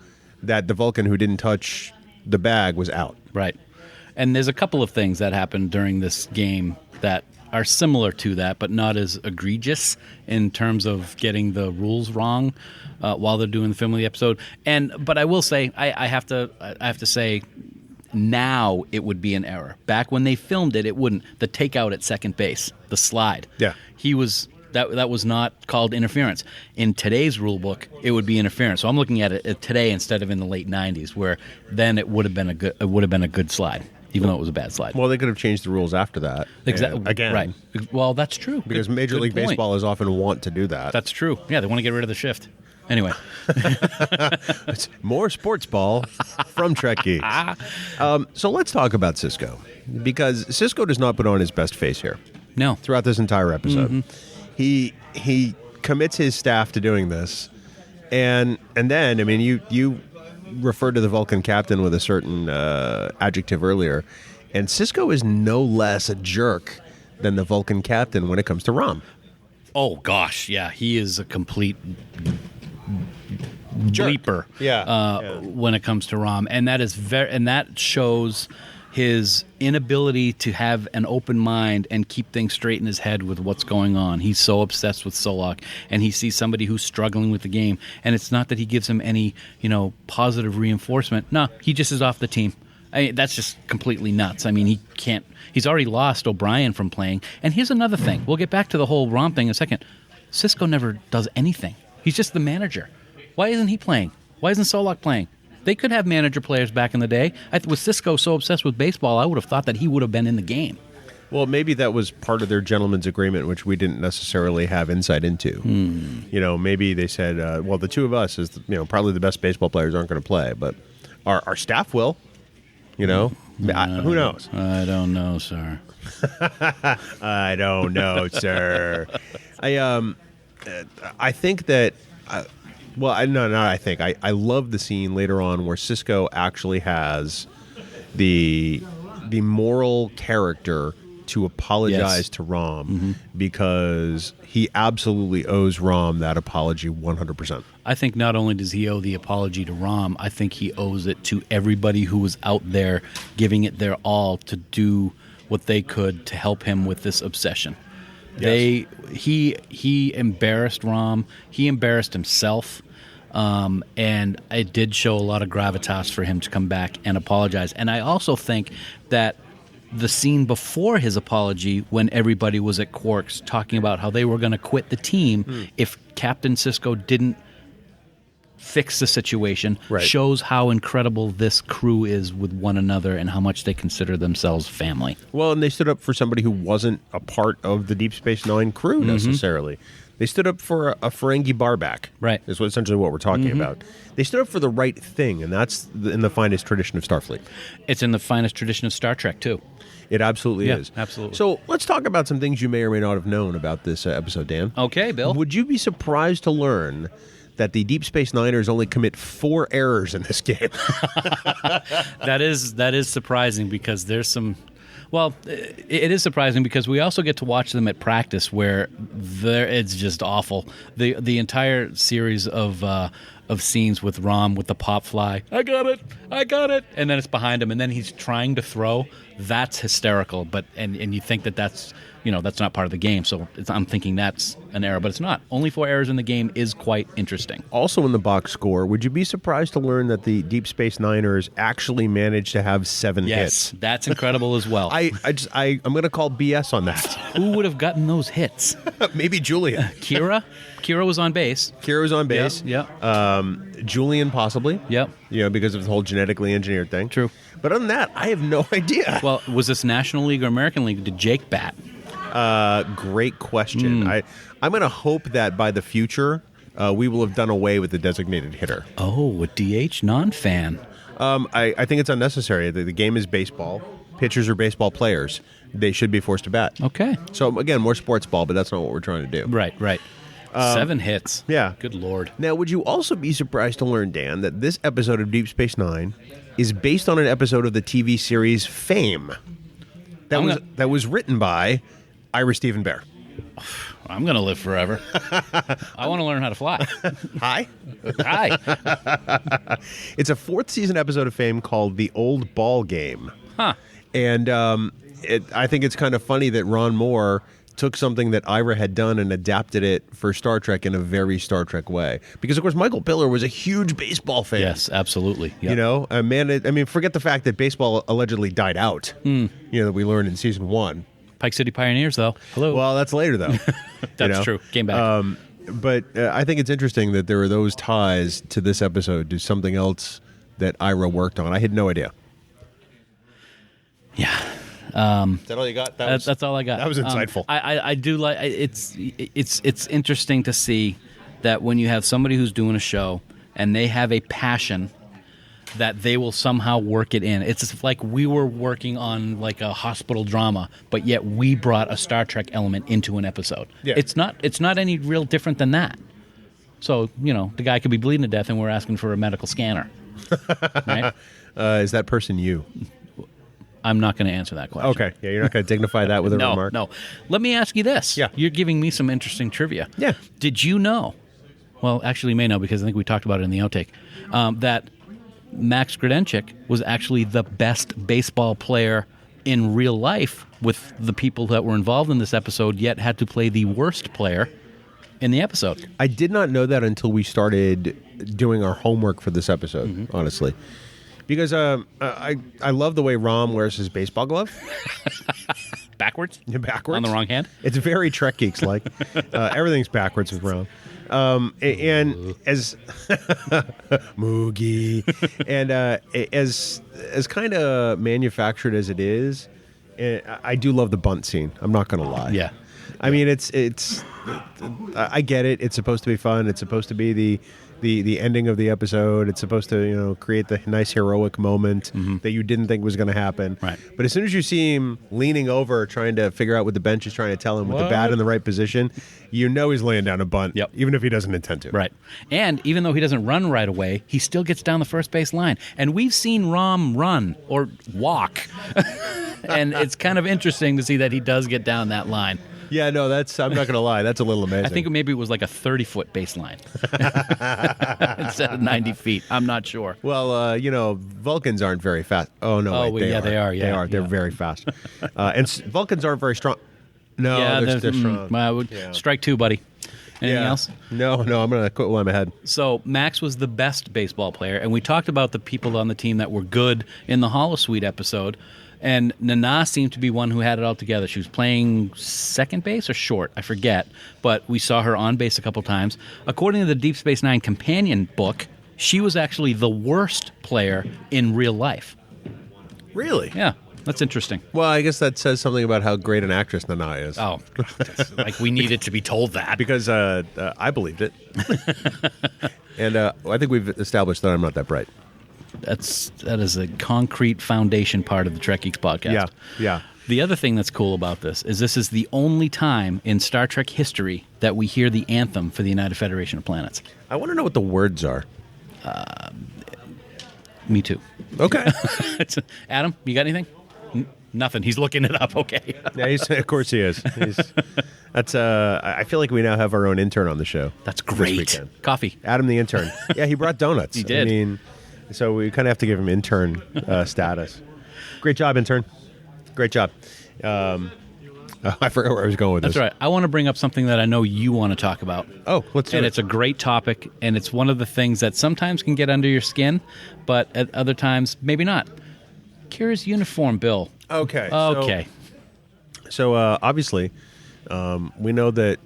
S3: that the Vulcan who didn't touch the bag was out?
S1: Right. And there's a couple of things that happened during this game that are similar to that, but not as egregious in terms of getting the rules wrong while they're doing the film of the episode. But I will say, I have to say, now it would be an error. Back when they filmed it, it wouldn't. The takeout at second base, the slide.
S3: Yeah,
S1: that was not called interference. In today's rule book, it would be interference. So I'm looking at it today instead of in the late '90s, where then it would have been a good slide. Even though it was a bad slide.
S3: Well, they could have changed the rules after that.
S1: Exactly.
S3: Again.
S1: Right. Well, that's true.
S3: Because Major League Baseball is often want to do that.
S1: That's true. Yeah, they want to get rid of the shift. Anyway.
S3: It's more sports ball from Trek Geeks. So let's talk about Sisko. Because Sisko does not put on his best face here.
S1: No.
S3: Throughout this entire episode. He commits his staff to doing this. And then, I mean, you referred to the Vulcan captain with a certain adjective earlier, and Sisko is no less a jerk than the Vulcan captain when it comes to Rom.
S1: Oh gosh, yeah, he is a complete bleeper. When it comes to Rom, and that shows his inability to have an open mind and keep things straight in his head with what's going on. He's so obsessed with Solok, and he sees somebody who's struggling with the game, and it's not that he gives him any, positive reinforcement. No, he just is off the team. I mean, that's just completely nuts. I mean, he can't. He's already lost O'Brien from playing. And here's another thing. We'll get back to the whole Rom thing in a second. Sisko never does anything. He's just the manager. Why isn't he playing? Why isn't Solok playing? They could have manager players back in the day. With Sisko so obsessed with baseball, I would have thought that he would have been in the game.
S3: Well, maybe that was part of their gentleman's agreement, which we didn't necessarily have insight into. Maybe they said, well, the two of us is, probably the best baseball players aren't going to play, but our staff will. Who knows?
S1: I don't know, sir.
S3: I don't know, sir. I think that. I love the scene later on where Sisko actually has the moral character to apologize to Rom because he absolutely owes Rom that apology 100%.
S1: I think not only does he owe the apology to Rom, I think he owes it to everybody who was out there giving it their all to do what they could to help him with this obsession. Yes. He embarrassed Rom. He embarrassed himself. And it did show a lot of gravitas for him to come back and apologize. And I also think that the scene before his apology, when everybody was at Quark's talking about how they were going to quit the team if Captain Sisko didn't fix the situation, shows how incredible this crew is with one another and how much they consider themselves family.
S3: Well, and they stood up for somebody who wasn't a part of the Deep Space Nine crew necessarily. They stood up for a Ferengi barback.
S1: Right.
S3: Is essentially what we're talking about. They stood up for the right thing, and that's in the finest tradition of Starfleet.
S1: It's in the finest tradition of Star Trek, too.
S3: It absolutely is.
S1: Absolutely.
S3: So let's talk about some things you may or may not have known about this episode, Dan.
S1: Okay, Bill.
S3: Would you be surprised to learn that the Deep Space Niners only commit 4 errors in this game?
S1: That is surprising because there's some... Well, it is surprising because we also get to watch them at practice where it's just awful. The entire series of of scenes with Rom with the pop fly. I got it, and then it's behind him, and then he's trying to throw. That's hysterical, but and you think that's that's not part of the game. So I'm thinking that's an error, but it's not. Only 4 errors in the game is quite interesting.
S3: Also in the box score, would you be surprised to learn that the Deep Space Niners actually managed to have 7 hits?
S1: Yes, that's incredible as well.
S3: I'm going to call BS on that.
S1: Who would have gotten those hits?
S3: Maybe Julian.
S1: Kira was on base.
S3: Kira was on base.
S1: Yeah.
S3: Julian possibly.
S1: Yep.
S3: Because of the whole genetically engineered thing.
S1: True.
S3: But other than that, I have no idea.
S1: Well, was this National League or American League? Did Jake bat?
S3: Great question. I'm going to hope that by the future, we will have done away with the designated hitter.
S1: Oh, a DH non-fan.
S3: I think it's unnecessary. The game is baseball. Pitchers are baseball players. They should be forced to bat.
S1: Okay.
S3: So, again, more sports ball, but that's not what we're trying to do.
S1: Right. 7 hits.
S3: Yeah.
S1: Good Lord.
S3: Now, would you also be surprised to learn, Dan, that this episode of Deep Space Nine is based on an episode of the TV series Fame that was written by Ira Stephen Bear?
S1: I'm going to live forever. I want to learn how to fly.
S3: Hi.
S1: Hi.
S3: It's a 4th season episode of Fame called The Old Ball Game.
S1: Huh.
S3: And I think it's kind of funny that Ron Moore took something that Ira had done and adapted it for Star Trek in a very Star Trek way. Because, of course, Michael Piller was a huge baseball fan.
S1: Yes, absolutely. Yep.
S3: Forget the fact that baseball allegedly died out, that we learned in season 1.
S1: Pike City Pioneers, though. Hello.
S3: Well, that's later, though.
S1: That's true. Came back.
S3: But I think it's interesting that there are those ties to this episode to something else that Ira worked on. I had no idea.
S1: Yeah.
S3: Is that all you got?
S1: That's all I got.
S3: That was insightful.
S1: I do like it's interesting to see that when you have somebody who's doing a show and they have a passion that they will somehow work it in. It's like we were working on like a hospital drama, but yet we brought a Star Trek element into an episode.
S3: Yeah.
S1: It's not any real different than that. So, the guy could be bleeding to death and we're asking for a medical scanner. Right?
S3: Is that person you?
S1: I'm not going to answer that question.
S3: Okay. Yeah, you're not going to dignify that with a remark?
S1: No. Let me ask you this.
S3: Yeah.
S1: You're giving me some interesting trivia.
S3: Yeah.
S1: Did you know, well, actually you may know because I think we talked about it in the outtake, that Max Grudenchik was actually the best baseball player in real life with the people that were involved in this episode, yet had to play the worst player in the episode.
S3: I did not know that until we started doing our homework for this episode, honestly. Because I love the way Rom wears his baseball glove.
S1: Backwards?
S3: Backwards.
S1: On the wrong hand?
S3: It's very Trek Geeks-like. Everything's backwards with Rom. And as Moogie, and as kind of manufactured as it is, I do love the bunt scene. I'm not going to lie.
S1: Yeah.
S3: I mean, it's I get it. It's supposed to be fun. It's supposed to be the ending of the episode. It's supposed to create the nice heroic moment that you didn't think was going to happen.
S1: Right.
S3: But as soon as you see him leaning over trying to figure out what the bench is trying to tell him with the bat in the right position, he's laying down a bunt.
S1: Yep.
S3: Even if he doesn't intend to.
S1: Right. And even though he doesn't run right away, he still gets down the first base line. And we've seen Rom run or walk. And it's kind of interesting to see that he does get down that line.
S3: Yeah, no, I'm not going to lie. That's a little amazing.
S1: I think maybe it was like a 30-foot baseline instead of 90 feet. I'm not sure.
S3: Well, Vulcans aren't very fast. Oh, no, wait,
S1: they are.
S3: They are. They're very fast. And Vulcans aren't very strong. No, they're strong.
S1: Strike two, buddy. Anything else?
S3: No, I'm going to quit while I'm ahead.
S1: So Max was the best baseball player, and we talked about the people on the team that were good in the Holosuite episode. And Nana seemed to be one who had it all together. She was playing second base or short, I forget. But we saw her on base a couple times. According to the Deep Space Nine companion book, she was actually the worst player in real life.
S3: Really?
S1: Yeah, that's interesting.
S3: Well, I guess that says something about how great an actress Nana is.
S1: Oh, like we needed to be told that.
S3: Because I believed it. And I think we've established that I'm not that bright.
S1: That is a concrete foundation part of the Trek Geeks podcast.
S3: Yeah.
S1: The other thing that's cool about this is the only time in Star Trek history that we hear the anthem for the United Federation of Planets.
S3: I want to know what the words are.
S1: Me too.
S3: Okay.
S1: Adam, you got anything? Nothing. He's looking it up. Okay.
S3: Yeah, of course he is. That's. I feel like we now have our own intern on the show.
S1: That's
S3: this
S1: great.
S3: weekend.
S1: Coffee.
S3: Adam the intern. Yeah, he brought donuts.
S1: He did.
S3: I mean, so we kind of have to give him intern status. Great job, intern. Great job. I forgot where I was going with
S1: That's
S3: this.
S1: right. I want to bring up something that I know you want to talk about.
S3: Oh, let's do
S1: And
S3: it.
S1: it's a great topic, and it's one of the things that sometimes can get under your skin, but at other times, maybe not. Kira's uniform, Bill.
S3: Okay.
S1: Okay.
S3: So obviously, we know that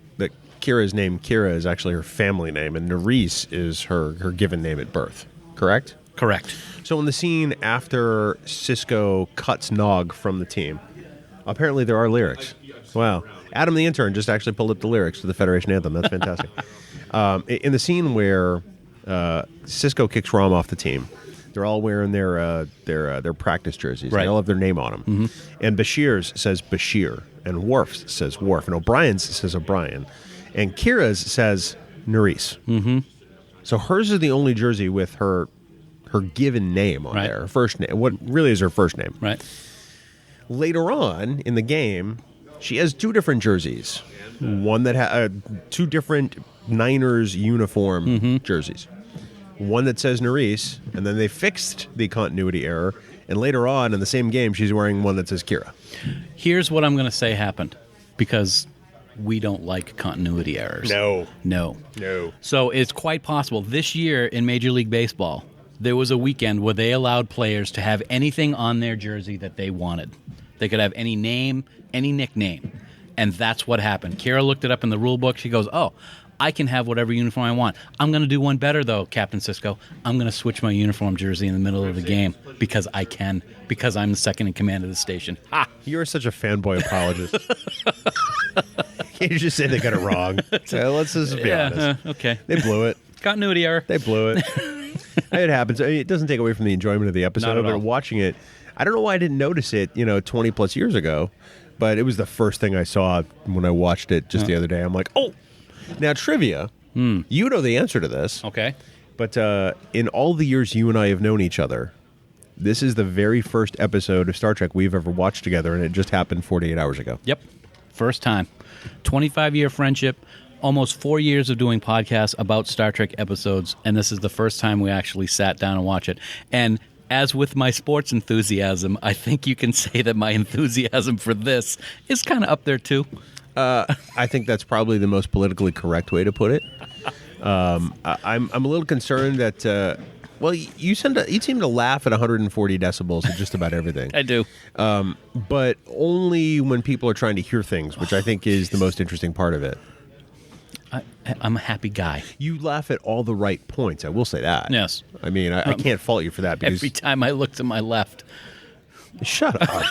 S3: Kira's name, Kira, is actually her family name, and Nerys is her given name at birth. Correct?
S1: Correct.
S3: So in the scene after Sisko cuts Nog from the team, apparently there are lyrics. Wow. Adam the intern just actually pulled up the lyrics to the Federation anthem. That's fantastic. In the scene where Sisko kicks Rom off the team, they're all wearing their practice jerseys.
S1: Right.
S3: They all have their name on them. Mm-hmm. And Bashir's says Bashir, and Worf's says Worf, and O'Brien's says O'Brien, and Kira's says Nerys. Mm-hmm. So hers is the only jersey with her given name on there, her first name. What really is her first name?
S1: Right.
S3: Later on in the game, she has two different jerseys. One that has two different Niners uniform jerseys. One that says Nerys, and then they fixed the continuity error. And later on in the same game, she's wearing one that says Kira.
S1: Here's what I'm going to say happened, because we don't like continuity errors.
S3: No.
S1: So it's quite possible. This year in Major League Baseball, there was a weekend where they allowed players to have anything on their jersey that they wanted. They could have any name, any nickname. And that's what happened. Kira looked it up in the rule book. She goes, oh, I can have whatever uniform I want. I'm going to do one better, though, Captain Sisko. I'm going to switch my uniform jersey in the middle of the game because I can, because I'm the second in command of the station. Ha!
S3: You're such a fanboy apologist. You just say they got it wrong. So let's just be honest.
S1: Okay.
S3: They blew it.
S1: Continuity error.
S3: They blew it. It happens. It doesn't take away from the enjoyment of the episode.
S1: Not at
S3: But
S1: all.
S3: watching it, I don't know why I didn't notice it, 20 plus years ago, but it was the first thing I saw when I watched it just the other day. I'm like, oh! Now, trivia. You know the answer to this.
S1: Okay.
S3: But in all the years you and I have known each other, this is the very first episode of Star Trek we've ever watched together, and it just happened 48 hours ago.
S1: Yep. First time. 25-year friendship, almost 4 years of doing podcasts about Star Trek episodes, and this is the first time we actually sat down and watched it. And as with my sports enthusiasm, I think you can say that my enthusiasm for this is kind of up there, too.
S3: I think that's probably the most politically correct way to put it. I'm a little concerned that you seem to laugh at 140 decibels at just about everything.
S1: I do.
S3: But only when people are trying to hear things, which I think is the most interesting part of it.
S1: I'm a happy guy.
S3: You laugh at all the right points. I will say that.
S1: Yes.
S3: I mean, I can't fault you for that because
S1: Every time I look to my left.
S3: Shut up.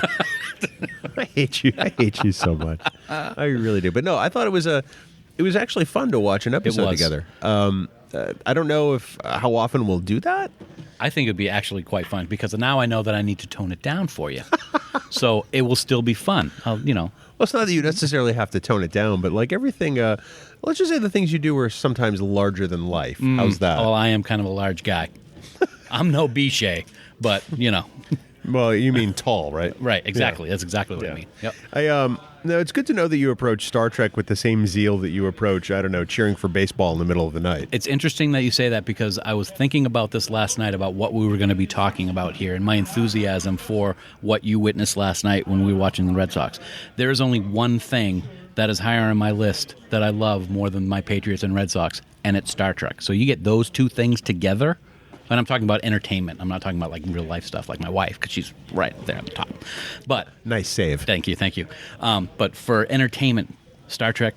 S3: I hate you so much. I really do. But no, I thought it was actually fun to watch an episode together. I don't know how often we'll do that.
S1: I think it'd be actually quite fun because now I know that I need to tone it down for you. So it will still be fun.
S3: Well, it's not that you necessarily have to tone it down, but like everything, let's just say the things you do are sometimes larger than life. How's that?
S1: Well, I am kind of a large guy. I'm no Bichet, but
S3: Well, you mean tall, right?
S1: Right, exactly. Yeah. That's exactly what I mean. Yep.
S3: No, it's good to know that you approach Star Trek with the same zeal that you approach, I don't know, cheering for baseball in the middle of the night.
S1: It's interesting that you say that because I was thinking about this last night about what we were going to be talking about here and my enthusiasm for what you witnessed last night when we were watching the Red Sox. There is only one thing that is higher on my list that I love more than my Patriots and Red Sox, and it's Star Trek. So you get those two things together. And I'm talking about entertainment. I'm not talking about like real life stuff like my wife because she's right there at the top. But
S3: nice save.
S1: Thank you. But for entertainment, Star Trek,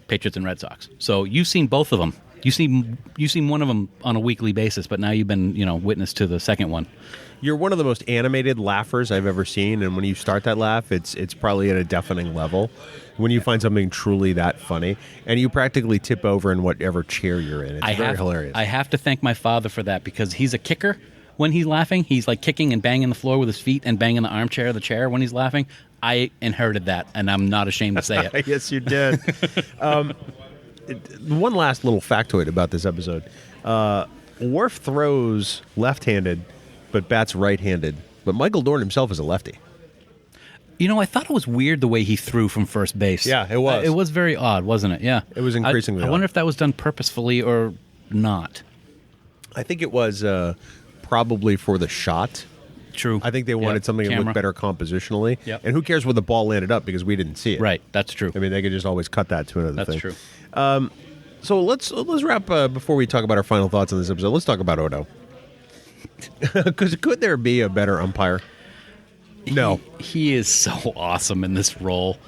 S1: Patriots, and Red Sox. So you've seen both of them. You've seen one of them on a weekly basis, but now you've been witness to the second one.
S3: You're one of the most animated laughers I've ever seen, and when you start that laugh, it's probably at a deafening level. When you find something truly that funny, and you practically tip over in whatever chair you're in. It's very hilarious.
S1: I have to thank my father for that because he's a kicker. When he's laughing, he's like kicking and banging the floor with his feet and banging the armchair of the chair when he's laughing. I inherited that, and I'm not ashamed to say it.
S3: Yes, you did. One last little factoid about this episode. Worf throws left-handed, but bats right-handed. But Michael Dorn himself is a lefty.
S1: I thought it was weird the way he threw from first base.
S3: Yeah, it was.
S1: It was very odd, wasn't it? Yeah.
S3: It was increasingly
S1: I wonder if that was done purposefully or not.
S3: I think it was probably for the shot.
S1: True.
S3: I think they wanted something that looked better compositionally.
S1: Yep.
S3: And who cares where the ball landed up because we didn't see it.
S1: Right. That's true.
S3: I mean, they could just always cut that to another thing.
S1: That's true.
S3: So let's wrap before we talk about our final thoughts on this episode. Let's talk about Odo. Because could there be a better umpire? No.
S1: He is so awesome in this role.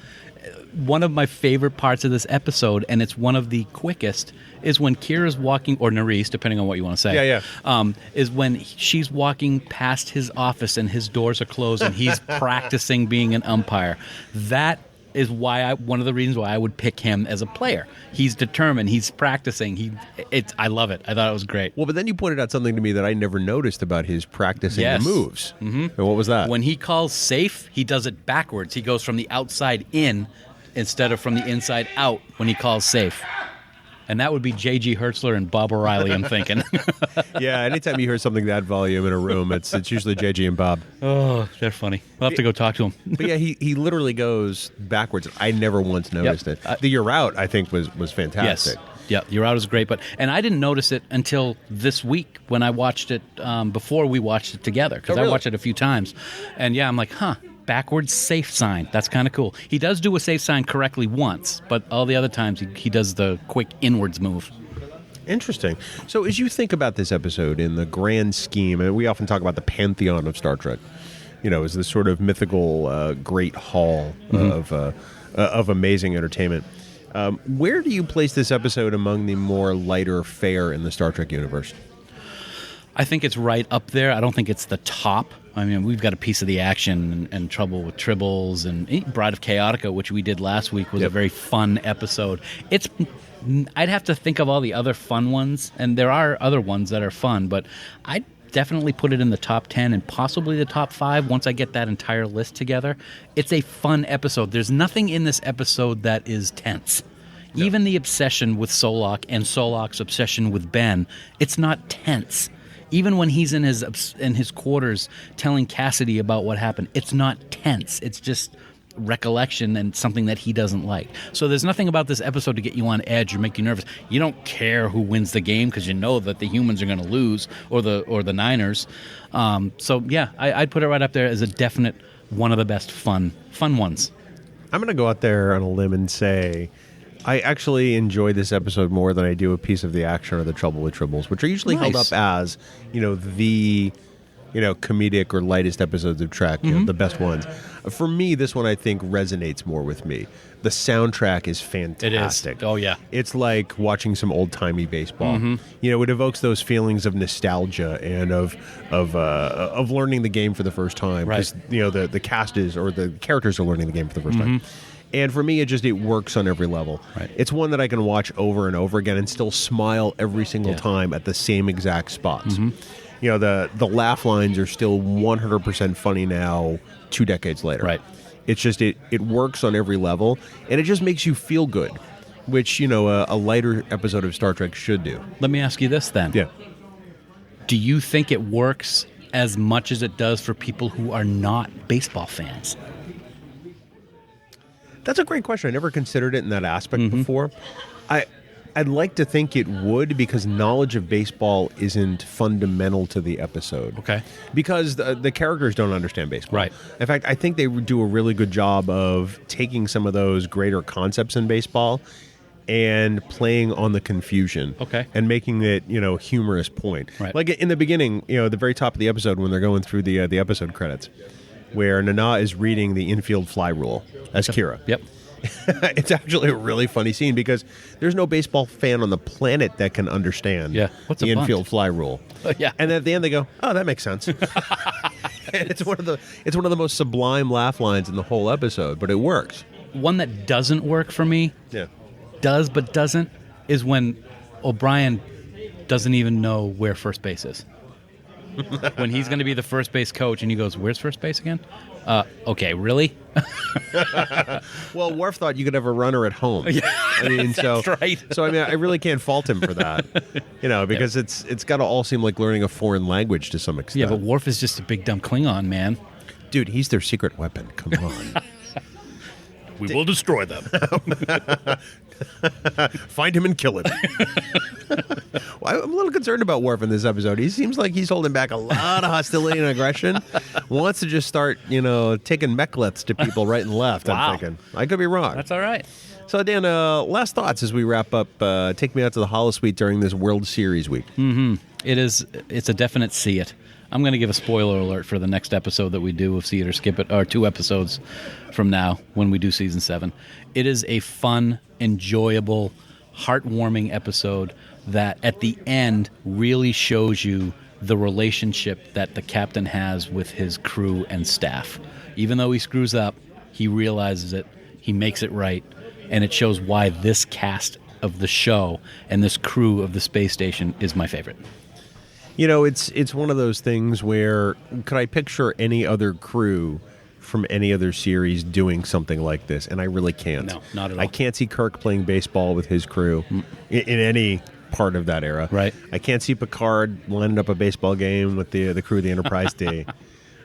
S1: One of my favorite parts of this episode, and it's one of the quickest, is when Kira's walking, or Nerys, depending on what you want to say.
S3: Yeah.
S1: Is when she's walking past his office and his doors are closed and he's practicing being an umpire. That is why one of the reasons why I would pick him as a player. He's determined. He's practicing. I love it. I thought it was great.
S3: Well, but then you pointed out something to me that I never noticed about his practicing the moves. Mm-hmm. And what was that?
S1: When he calls safe, he does it backwards. He goes from the outside in instead of from the inside out when he calls safe. And that would be J.G. Hertzler and Bob O'Reilly, I'm thinking.
S3: Yeah, anytime you hear something that volume in a room, it's usually J.G. and Bob.
S1: Oh, they're funny. We'll have to go talk to him.
S3: But yeah, he literally goes backwards. I never once noticed it. The You're Out, I think, was fantastic.
S1: Yes. Yeah, You're Out is great. And I didn't notice it until this week when I watched it, before we watched it together, because I watched it a few times. And yeah, I'm like, backwards safe sign. That's kind of cool. He does do a safe sign correctly once, but all the other times he does the quick inwards move.
S3: Interesting. So as you think about this episode in the grand scheme, and we often talk about the pantheon of Star Trek, as this sort of mythical great hall of amazing entertainment. Where do you place this episode among the more lighter fare in the Star Trek universe?
S1: I think it's right up there. I don't think it's the top. I mean, we've got a piece of the action and Trouble with Tribbles and Bride of Chaotica, which we did last week, was a very fun episode. I'd have to think of all the other fun ones, and there are other ones that are fun, but I'd definitely put it in the top 10 and possibly the top 5 once I get that entire list together. It's a fun episode. There's nothing in this episode that is tense. No. Even the obsession with Solok and Solok's obsession with Ben, it's not tense. Even when he's in his quarters telling Cassidy about what happened, it's not tense. It's just recollection and something that he doesn't like. So there's nothing about this episode to get you on edge or make you nervous. You don't care who wins the game because you know that the humans are going to lose or the Niners. So yeah, I'd put it right up there as a definite one of the best fun ones.
S3: I'm going to go out there on a limb and say I actually enjoy this episode more than I do a piece of the action or the Trouble with Tribbles, which are usually held up as, the, comedic or lightest episodes of Trek, the best ones. For me, this one I think resonates more with me. The soundtrack is fantastic.
S1: It is. Oh yeah,
S3: it's like watching some old timey baseball. It evokes those feelings of nostalgia and of learning the game for the first time.
S1: Right.
S3: Because the cast is, or the characters are learning the game for the first time. And for me, it works on every level.
S1: Right.
S3: It's one that I can watch over and over again and still smile every single time at the same exact spots. The laugh lines are still 100% funny now, 2 decades later.
S1: Right.
S3: It's just, it works on every level, and it just makes you feel good, which, a lighter episode of Star Trek should do.
S1: Let me ask you this then.
S3: Yeah.
S1: Do you think it works as much as it does for people who are not baseball fans?
S3: That's a great question. I never considered it in that aspect before. I'd like to think it would, because knowledge of baseball isn't fundamental to the episode.
S1: Okay.
S3: Because the characters don't understand baseball.
S1: Right.
S3: In fact, I think they do a really good job of taking some of those greater concepts in baseball and playing on the confusion.
S1: Okay.
S3: And making it, humorous point.
S1: Right.
S3: Like in the beginning, the very top of the episode when they're going through the episode credits, where Nana is reading the infield fly rule as Kira.
S1: Yep.
S3: It's actually a really funny scene because there's no baseball fan on the planet that can understand
S1: What's
S3: the
S1: a bunt?
S3: Infield fly rule.
S1: Yeah.
S3: And at the end they go, "Oh, that makes sense." And it's one of the most sublime laugh lines in the whole episode, but it works.
S1: One that doesn't work for me, does but doesn't, is when O'Brien doesn't even know where first base is. When he's going to be the first base coach and he goes, "Where's first base again?" Okay, really?
S3: Well, Worf thought you could have a runner at home. I mean,
S1: that's right.
S3: So I mean, I really can't fault him for that. Because it's got to all seem like learning a foreign language to some extent.
S1: Yeah, but Worf is just a big dumb Klingon, man.
S3: Dude, he's their secret weapon. Come on.
S1: We will destroy them.
S3: Find him and kill him. Well, I'm a little concerned about Worf in this episode. He seems like he's holding back a lot of hostility and aggression. Wants to just start, taking mechliths to people right and left,
S1: Wow.
S3: I'm thinking. I could be wrong.
S1: That's all right.
S3: So, Dan, last thoughts as we wrap up. Take me out to the Holosuite during this World Series week.
S1: It's a definite see it. I'm going to give a spoiler alert for the next episode that we do of See It or Skip It, or 2 episodes from now when we do season 7. It is a fun, enjoyable, heartwarming episode that at the end really shows you the relationship that the captain has with his crew and staff. Even though he screws up, he realizes it, he makes it right, and it shows why this cast of the show and this crew of the space station is my favorite.
S3: It's one of those things where could I picture any other crew from any other series doing something like this? And I really can't.
S1: No, not at all.
S3: I can't see Kirk playing baseball with his crew in any part of that era.
S1: Right.
S3: I can't see Picard lining up a baseball game with the crew of the Enterprise D.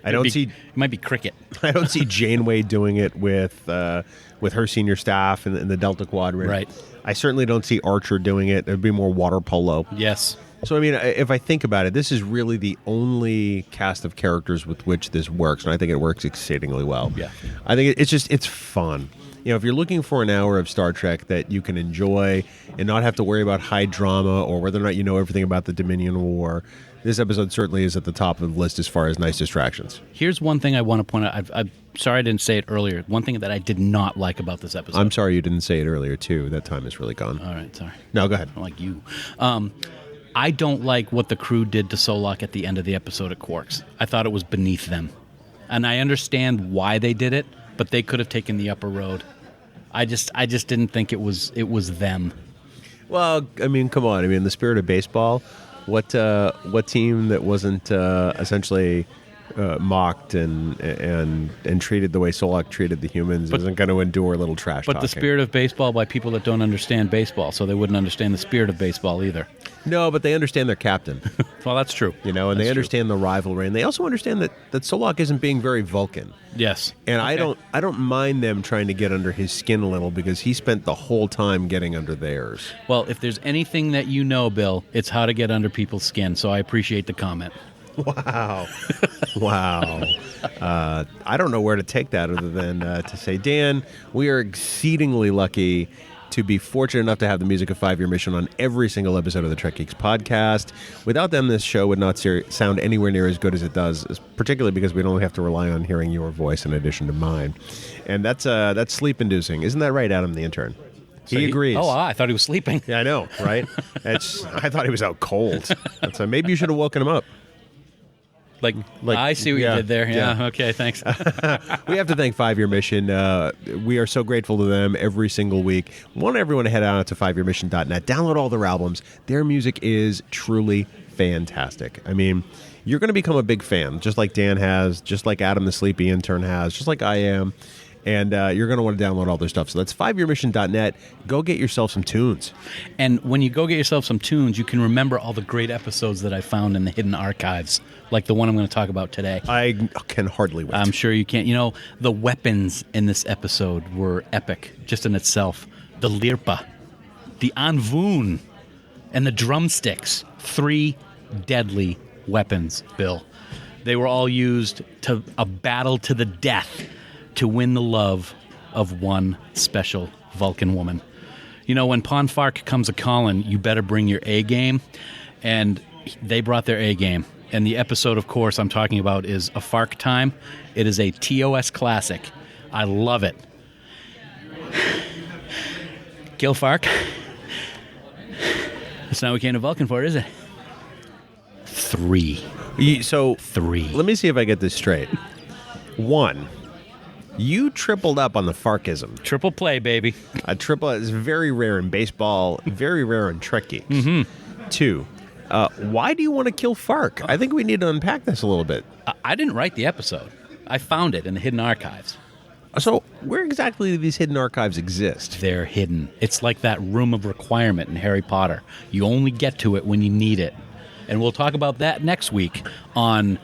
S1: It might be cricket.
S3: I don't see Janeway doing it with her senior staff in the Delta Quadrant.
S1: Right.
S3: I certainly don't see Archer doing it. It'd be more water polo.
S1: Yes.
S3: So, if I think about it, this is really the only cast of characters with which this works, and I think it works exceedingly well.
S1: Yeah.
S3: I think it's fun. If you're looking for an hour of Star Trek that you can enjoy and not have to worry about high drama or whether or not you know everything about the Dominion War, this episode certainly is at the top of the list as far as nice distractions.
S1: Here's one thing I want to point out. I'm sorry I didn't say it earlier. One thing that I did not like about this episode.
S3: I'm sorry you didn't say it earlier, too. That time is really gone.
S1: All right, sorry.
S3: No, go ahead.
S1: I'm like you. I don't like what the crew did to Solok at the end of the episode at Quarks. I thought it was beneath them. And I understand why they did it, but they could have taken the upper road. I just didn't think it was them.
S3: Well, come on. In the spirit of baseball, what team that wasn't essentially mocked and treated the way Solok treated the humans isn't going to endure a little trash
S1: But
S3: talking?
S1: the spirit of baseball by people that don't understand baseball, so they wouldn't understand the spirit of baseball either.
S3: No, but they understand their captain,
S1: Well, that's true.
S3: and
S1: That's
S3: they
S1: true.
S3: understand the rivalry, and they also understand that Solok isn't being very Vulcan.
S1: Yes.
S3: And
S1: Okay.
S3: I don't mind them trying to get under his skin a little because he spent the whole time getting under theirs.
S1: Well, if there's anything that you know, Bill, it's how to get under people's skin, so I appreciate the comment.
S3: Wow. Wow. I don't know where to take that other than to say, Dan, we are exceedingly lucky to be fortunate enough to have the music of 5-Year Mission on every single episode of the Trek Geeks podcast. Without them, this show would not sound anywhere near as good as it does, particularly because we'd only have to rely on hearing your voice in addition to mine. And that's sleep-inducing. Isn't that right, Adam, the intern?
S1: So
S3: He agrees.
S1: I thought he was sleeping.
S3: Yeah, I know, right? I thought he was out cold. Maybe you should have woken him up.
S1: Like I see what
S3: yeah,
S1: you did there. Yeah.
S3: yeah.
S1: Okay. Thanks.
S3: We have to thank 5-Year Mission. We are so grateful to them every single week. Want everyone to head out to 5yearmission.net. Download all their albums. Their music is truly fantastic. You're going to become a big fan, just like Dan has, just like Adam the Sleepy Intern has, just like I am. And you're going to want to download all their stuff. So that's 5yearmission.net. Go get yourself some tunes.
S1: And when you go get yourself some tunes, you can remember all the great episodes that I found in the hidden archives, like the one I'm going to talk about today.
S3: I can hardly wait.
S1: I'm sure you can't. The weapons in this episode were epic, just in itself. The Lirpa, the Anvoon, and the drumsticks. 3 deadly weapons, Bill. They were all used to a battle to the death to win the love of one special Vulcan woman. When Ponfark comes a-calling, you better bring your A-game. And they brought their A-game. And the episode, of course, I'm talking about is A Fark Time. It is a TOS classic. I love it. Kill Fark. That's not what we came to Vulcan for, is it? 3.
S3: So
S1: 3.
S3: Let me see if I get this straight. 1, you tripled up on the Farkism.
S1: Triple play, baby.
S3: A triple is very rare in baseball, very rare in Trek Geeks. Mm-hmm. 2, why do you want to kill Fark? I think we need to unpack this a little bit.
S1: I didn't write the episode. I found it in the hidden archives.
S3: So where exactly do these hidden archives exist?
S1: They're hidden. It's like that room of requirement in Harry Potter. You only get to it when you need it. And we'll talk about that next week on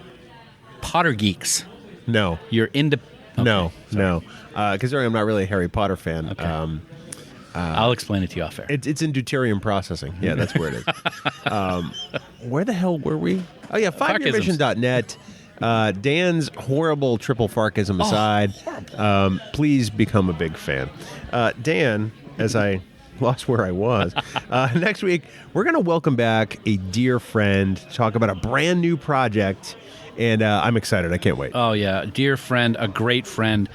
S1: Potter Geeks.
S3: No.
S1: You're into. Okay,
S3: No.
S1: sorry.
S3: Considering I'm not really a Harry Potter fan.
S1: Okay. I'll explain it to you off air.
S3: It's in deuterium processing. Yeah, that's where it is. Where the hell were we? Oh, yeah, fiveyearmission.net. Dan's horrible triple Farkism aside, please become a big fan. Dan, as I lost where I was, next week we're going to welcome back a dear friend to talk about a brand new project, and I'm excited. I can't wait.
S1: Oh, yeah. Dear friend, a great friend.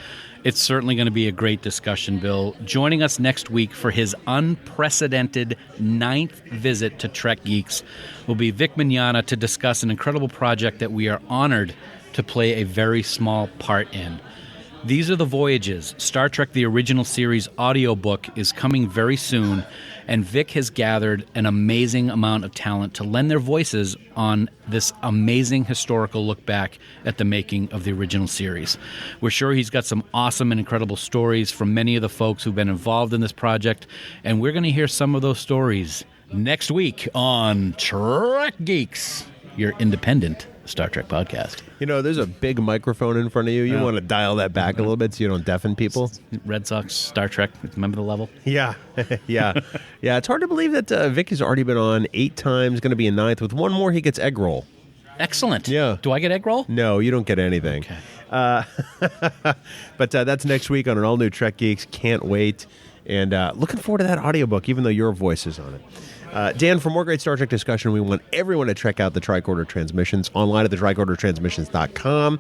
S1: It's certainly going to be a great discussion, Bill. Joining us next week for his unprecedented 9th visit to Trek Geeks will be Vic Mignogna to discuss an incredible project that we are honored to play a very small part in. These are the Voyages. Star Trek The Original Series audiobook is coming very soon, and Vic has gathered an amazing amount of talent to lend their voices on this amazing historical look back at the making of the original series. We're sure he's got some awesome and incredible stories from many of the folks who've been involved in this project, and we're going to hear some of those stories next week on Trek Geeks, your independent Star Trek podcast.
S3: You know, there's a big microphone in front of you. You want to dial that back a little bit so you don't deafen people.
S1: Red Sox, Star Trek, remember the level?
S3: Yeah. Yeah. It's hard to believe that Vic has already been on 8 times, going to be in 9th. With one more, he gets egg roll.
S1: Excellent.
S3: Yeah.
S1: Do I get egg roll?
S3: No, you don't get anything.
S1: Okay.
S3: But that's next week on an all-new Trek Geeks. Can't wait. And looking forward to that audiobook, even though your voice is on it. Dan, for more great Star Trek discussion, we want everyone to check out the Tricorder Transmissions online at thetricordertransmissions.com.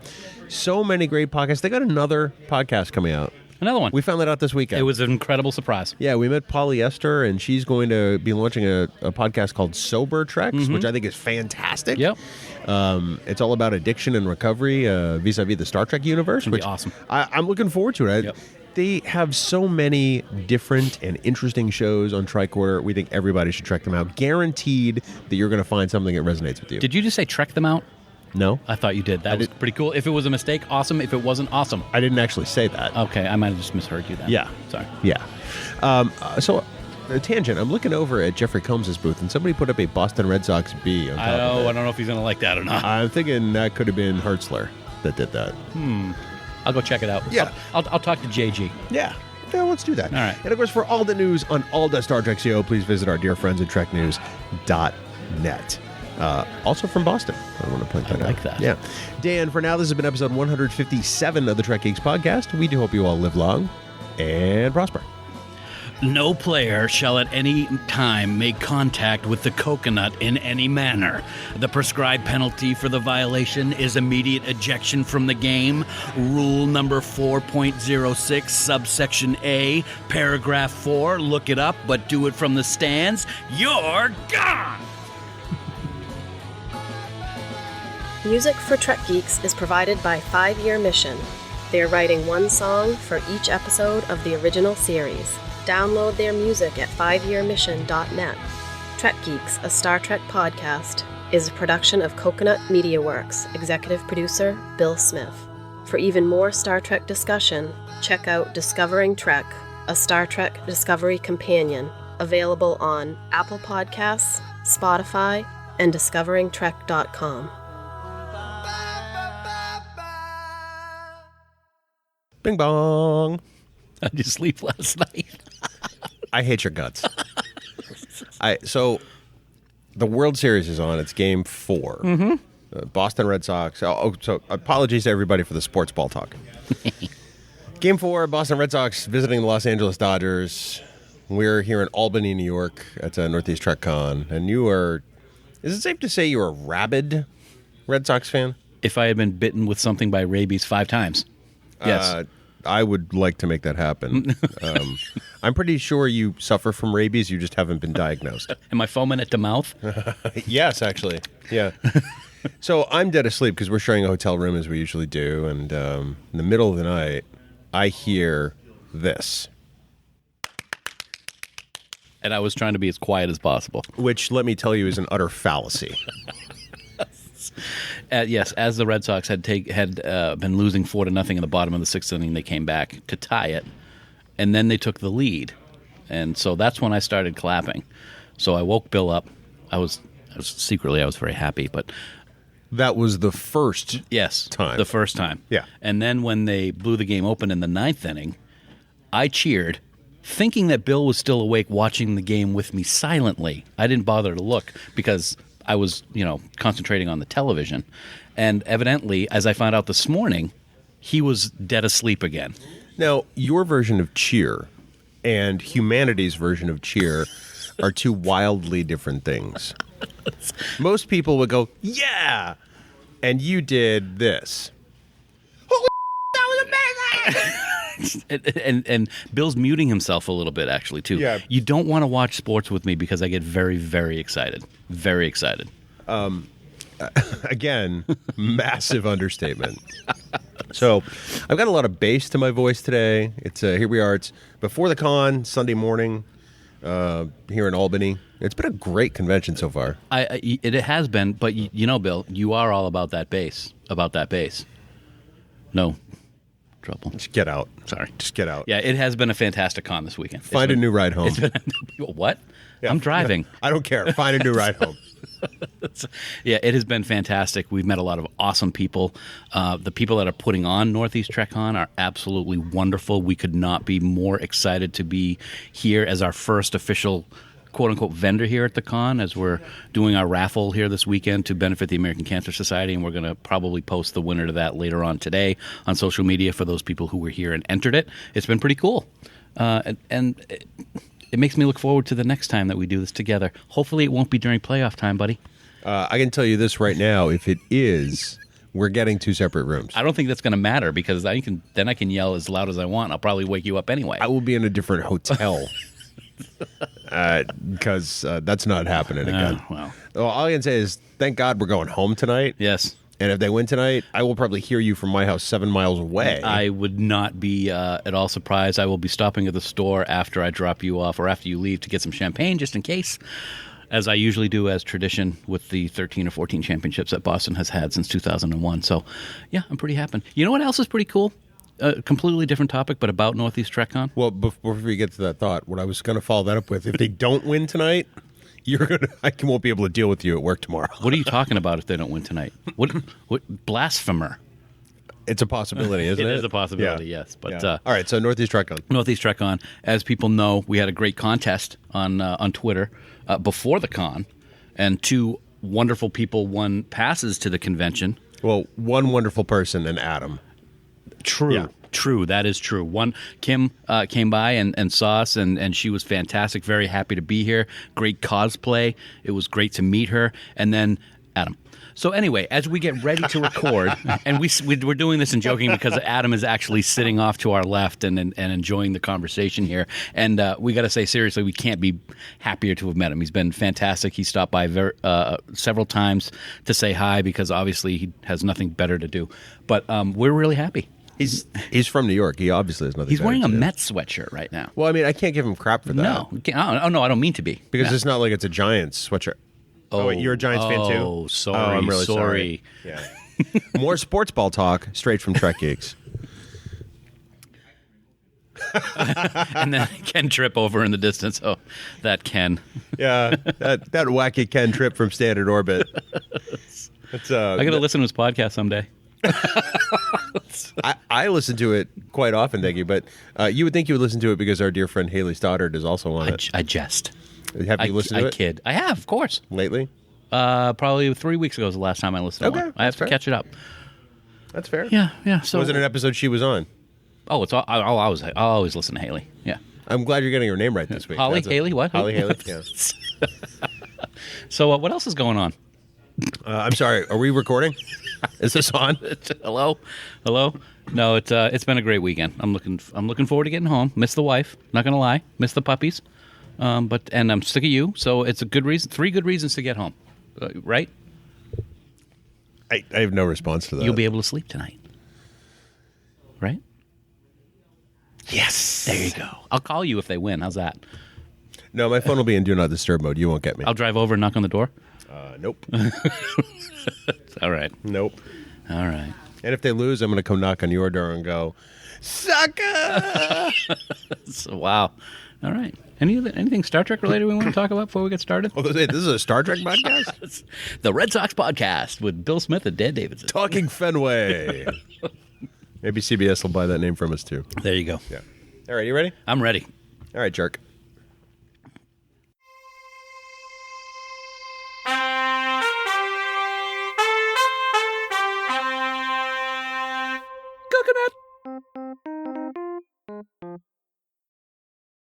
S3: So many great podcasts. They got another podcast coming out.
S1: Another one.
S3: We found that out this weekend.
S1: It was an incredible surprise.
S3: Yeah, we met Polyester, and she's going to be launching a podcast called Sober Treks, which I think is fantastic.
S1: Yep.
S3: It's all about addiction and recovery vis-a-vis the Star Trek universe.
S1: It's going to be awesome.
S3: I'm looking forward to it.
S1: Yep.
S3: They have so many different and interesting shows on Tricorder. We think everybody should check them out. Guaranteed that you're going to find something that resonates with you.
S1: Did you just say trek them out?
S3: No.
S1: I thought you did. That was pretty cool. If it was a mistake, awesome. If it wasn't, awesome.
S3: I didn't actually say that.
S1: Okay, I might have just misheard you then.
S3: Yeah.
S1: Sorry.
S3: Yeah. So, a tangent. I'm looking over at Jeffrey Combs' booth, and somebody put up a Boston Red Sox B on top of it.
S1: I don't know if he's going to like that or not.
S3: I'm thinking that could have been Hertzler that did that.
S1: I'll go check it out.
S3: Yeah.
S1: I'll talk to JG.
S3: Yeah, let's do that.
S1: All right.
S3: And of course, for all the news on all the Star Trek CO, please visit our dear friends at TrekNews.net. Also from Boston. I want to point that out.
S1: I like that.
S3: Yeah. Dan, for now, this has been episode 157 of the Trek Geeks podcast. We do hope you all live long and prosper.
S1: No player shall at any time make contact with the coconut in any manner. The prescribed penalty for the violation is immediate ejection from the game. Rule number 4.06, subsection A, paragraph 4. Look it up, but do it from the stands. You're gone!
S4: Music for Trek Geeks is provided by 5 Year Mission. They are writing one song for each episode of the original series. Download their music at 5yearmission.net. Trek Geeks, a Star Trek podcast, is a production of Coconut Media Works, executive producer Bill Smith. For even more Star Trek discussion, check out Discovering Trek, a Star Trek Discovery companion, available on Apple Podcasts, Spotify, and discoveringtrek.com.
S3: Bing bong.
S1: How'd you sleep last night?
S3: I hate your guts. So the World Series is on. It's game 4. Boston Red Sox. So apologies to everybody for the sports ball talk. Game 4, Boston Red Sox visiting the Los Angeles Dodgers. We're here in Albany, New York at Northeast Trek Con. And you are, is it safe to say you're a rabid Red Sox fan?
S1: If I had been bitten with something by rabies 5 times. Yes.
S3: I would like to make that happen. I'm pretty sure you suffer from rabies. You just haven't been diagnosed.
S1: Am I foaming at the mouth?
S3: Yes, actually. Yeah. So I'm dead asleep because we're sharing a hotel room as we usually do. And in the middle of the night, I hear this.
S1: And I was trying to be as quiet as possible.
S3: Which, let me tell you, is an utter fallacy.
S1: Yes, as the Red Sox had been losing 4-0 in the bottom of the 6th inning, they came back to tie it, and then they took the lead, and so that's when I started clapping. So I woke Bill up. I was very happy, but
S3: That was the first
S1: Yes,
S3: time.
S1: the first time.
S3: Yeah.
S1: And then when they blew the game open in the ninth inning, I cheered, thinking that Bill was still awake watching the game with me silently. I didn't bother to look because I was, concentrating on the television. And evidently, as I found out this morning, he was dead asleep again.
S3: Now, your version of cheer and humanity's version of cheer are two wildly different things. Most people would go, yeah, and you did this. Holy that was
S1: amazing! and Bill's muting himself a little bit, actually, too.
S3: Yeah.
S1: You don't want to watch sports with me because I get very, very excited. Very excited.
S3: Again, massive understatement. So, I've got a lot of bass to my voice today. It's here we are. It's before the con, Sunday morning, here in Albany. It's been a great convention so far.
S1: It has been, but Bill, you are all about that bass. About that bass. No trouble.
S3: Just get out.
S1: Sorry.
S3: Just get out.
S1: Yeah, it has been a fantastic con this weekend.
S3: Find a new ride home.
S1: What?
S3: Yeah,
S1: I'm driving.
S3: I don't care. Find a new ride home.
S1: Yeah, it has been fantastic. We've met a lot of awesome people. The people that are putting on Northeast TrekCon are absolutely wonderful. We could not be more excited to be here as our first official quote-unquote vendor here at the con, as we're doing our raffle here this weekend to benefit the American Cancer Society, and we're going to probably post the winner to that later on today on social media for those people who were here and entered it. It's been pretty cool. And it makes me look forward to the next time that we do this together. Hopefully it won't be during playoff time, buddy.
S3: I can tell you this right now. If it is, we're getting two separate rooms.
S1: I don't think that's going to matter because I can yell as loud as I want. I'll probably wake you up anyway.
S3: I will be in a different hotel because that's not happening again.
S1: Well,
S3: All I can say is thank God we're going home tonight.
S1: yes.
S3: And if they win tonight, I will probably hear you from my house 7 miles away.
S1: I would not be at all surprised. I will be stopping at the store after I drop you off or after you leave to get some champagne just in case, as I usually do as tradition with the 13 or 14 championships that Boston has had since 2001. So, yeah, I'm pretty happy. You know what else is pretty cool? A completely different topic, but about Northeast TrekCon.
S3: Well, before we get to that thought, what I was going to follow that up with, if they don't win tonight, I won't be able to deal with you at work tomorrow.
S1: What are you talking about if they don't win tonight? What blasphemer?
S3: It's a possibility, isn't it?
S1: It is a possibility, yes. But
S3: all right, so Northeast TrekCon.
S1: Northeast TrekCon, as people know, we had a great contest on Twitter before the con, and two wonderful people won passes to the convention.
S3: Well, one wonderful person and Adam.
S1: True.
S3: Yeah.
S1: True, that is true. One, Kim came by and saw us, and she was fantastic. Very happy to be here. Great cosplay. It was great to meet her. And then Adam. So anyway, as we get ready to record, and we're doing this and joking because Adam is actually sitting off to our left and enjoying the conversation here. And we got to say seriously, we can't be happier to have met him. He's been fantastic. He stopped by several times to say hi because obviously he has nothing better to do. But we're really happy.
S3: He's from New York. He obviously has nothing.
S1: He's wearing a
S3: to do.
S1: Mets sweatshirt right now.
S3: Well, I mean, I can't give him crap for that.
S1: No, no, I don't mean to be.
S3: Because it's not like it's a Giants sweatshirt. Oh, wait, you're a Giants fan too?
S1: Oh, sorry.
S3: Oh, I'm really sorry. Yeah. More sports ball talk straight from Trek Geeks.
S1: And then Ken Tripp over in the distance. Oh, that Ken.
S3: Yeah, that wacky Ken Tripp from Standard Orbit. It's,
S1: I got to listen to his podcast someday.
S3: I listen to it quite often, thank you. But you would think you would listen to it because our dear friend Haley Stoddard is also on it.
S1: I jest.
S3: Have you listened to it?
S1: I kid. I have, of course.
S3: Lately?
S1: Probably 3 weeks ago was the last time I listened to one. I have to catch it up.
S3: That's fair.
S1: Yeah. So
S3: was it an episode she was on?
S1: Oh, I'll always listen to Haley. Yeah.
S3: I'm glad you're getting her name right this week.
S1: Haley, what?
S3: Holly Haley, yeah.
S1: So what else is going on?
S3: I'm sorry, are we recording? Is this on?
S1: Hello? No, it's been a great weekend. I'm looking forward to getting home. Miss the wife, not gonna lie. Miss the puppies. And I'm sick of you, so it's a good reason. 3 good reasons to get home, right?
S3: I have no response to that.
S1: You'll be able to sleep tonight, right? Yes. There you go. I'll call you if they win. How's that?
S3: No, my phone will be in Do Not Disturb mode. You won't get me.
S1: I'll drive over and knock on the door.
S3: Nope.
S1: All right.
S3: Nope.
S1: All right.
S3: And if they lose, I'm going to come knock on your door and go, Sucker!
S1: So, wow. All right. Anything Star Trek related we want to talk about before we get started?
S3: Oh, this is a Star Trek podcast?
S1: It's the Red Sox podcast with Bill Smith and Dan Davidson.
S3: Talking Fenway. Maybe CBS will buy that name from us, too.
S1: There you go.
S3: Yeah. All right, you ready?
S1: I'm ready.
S3: All right, jerk.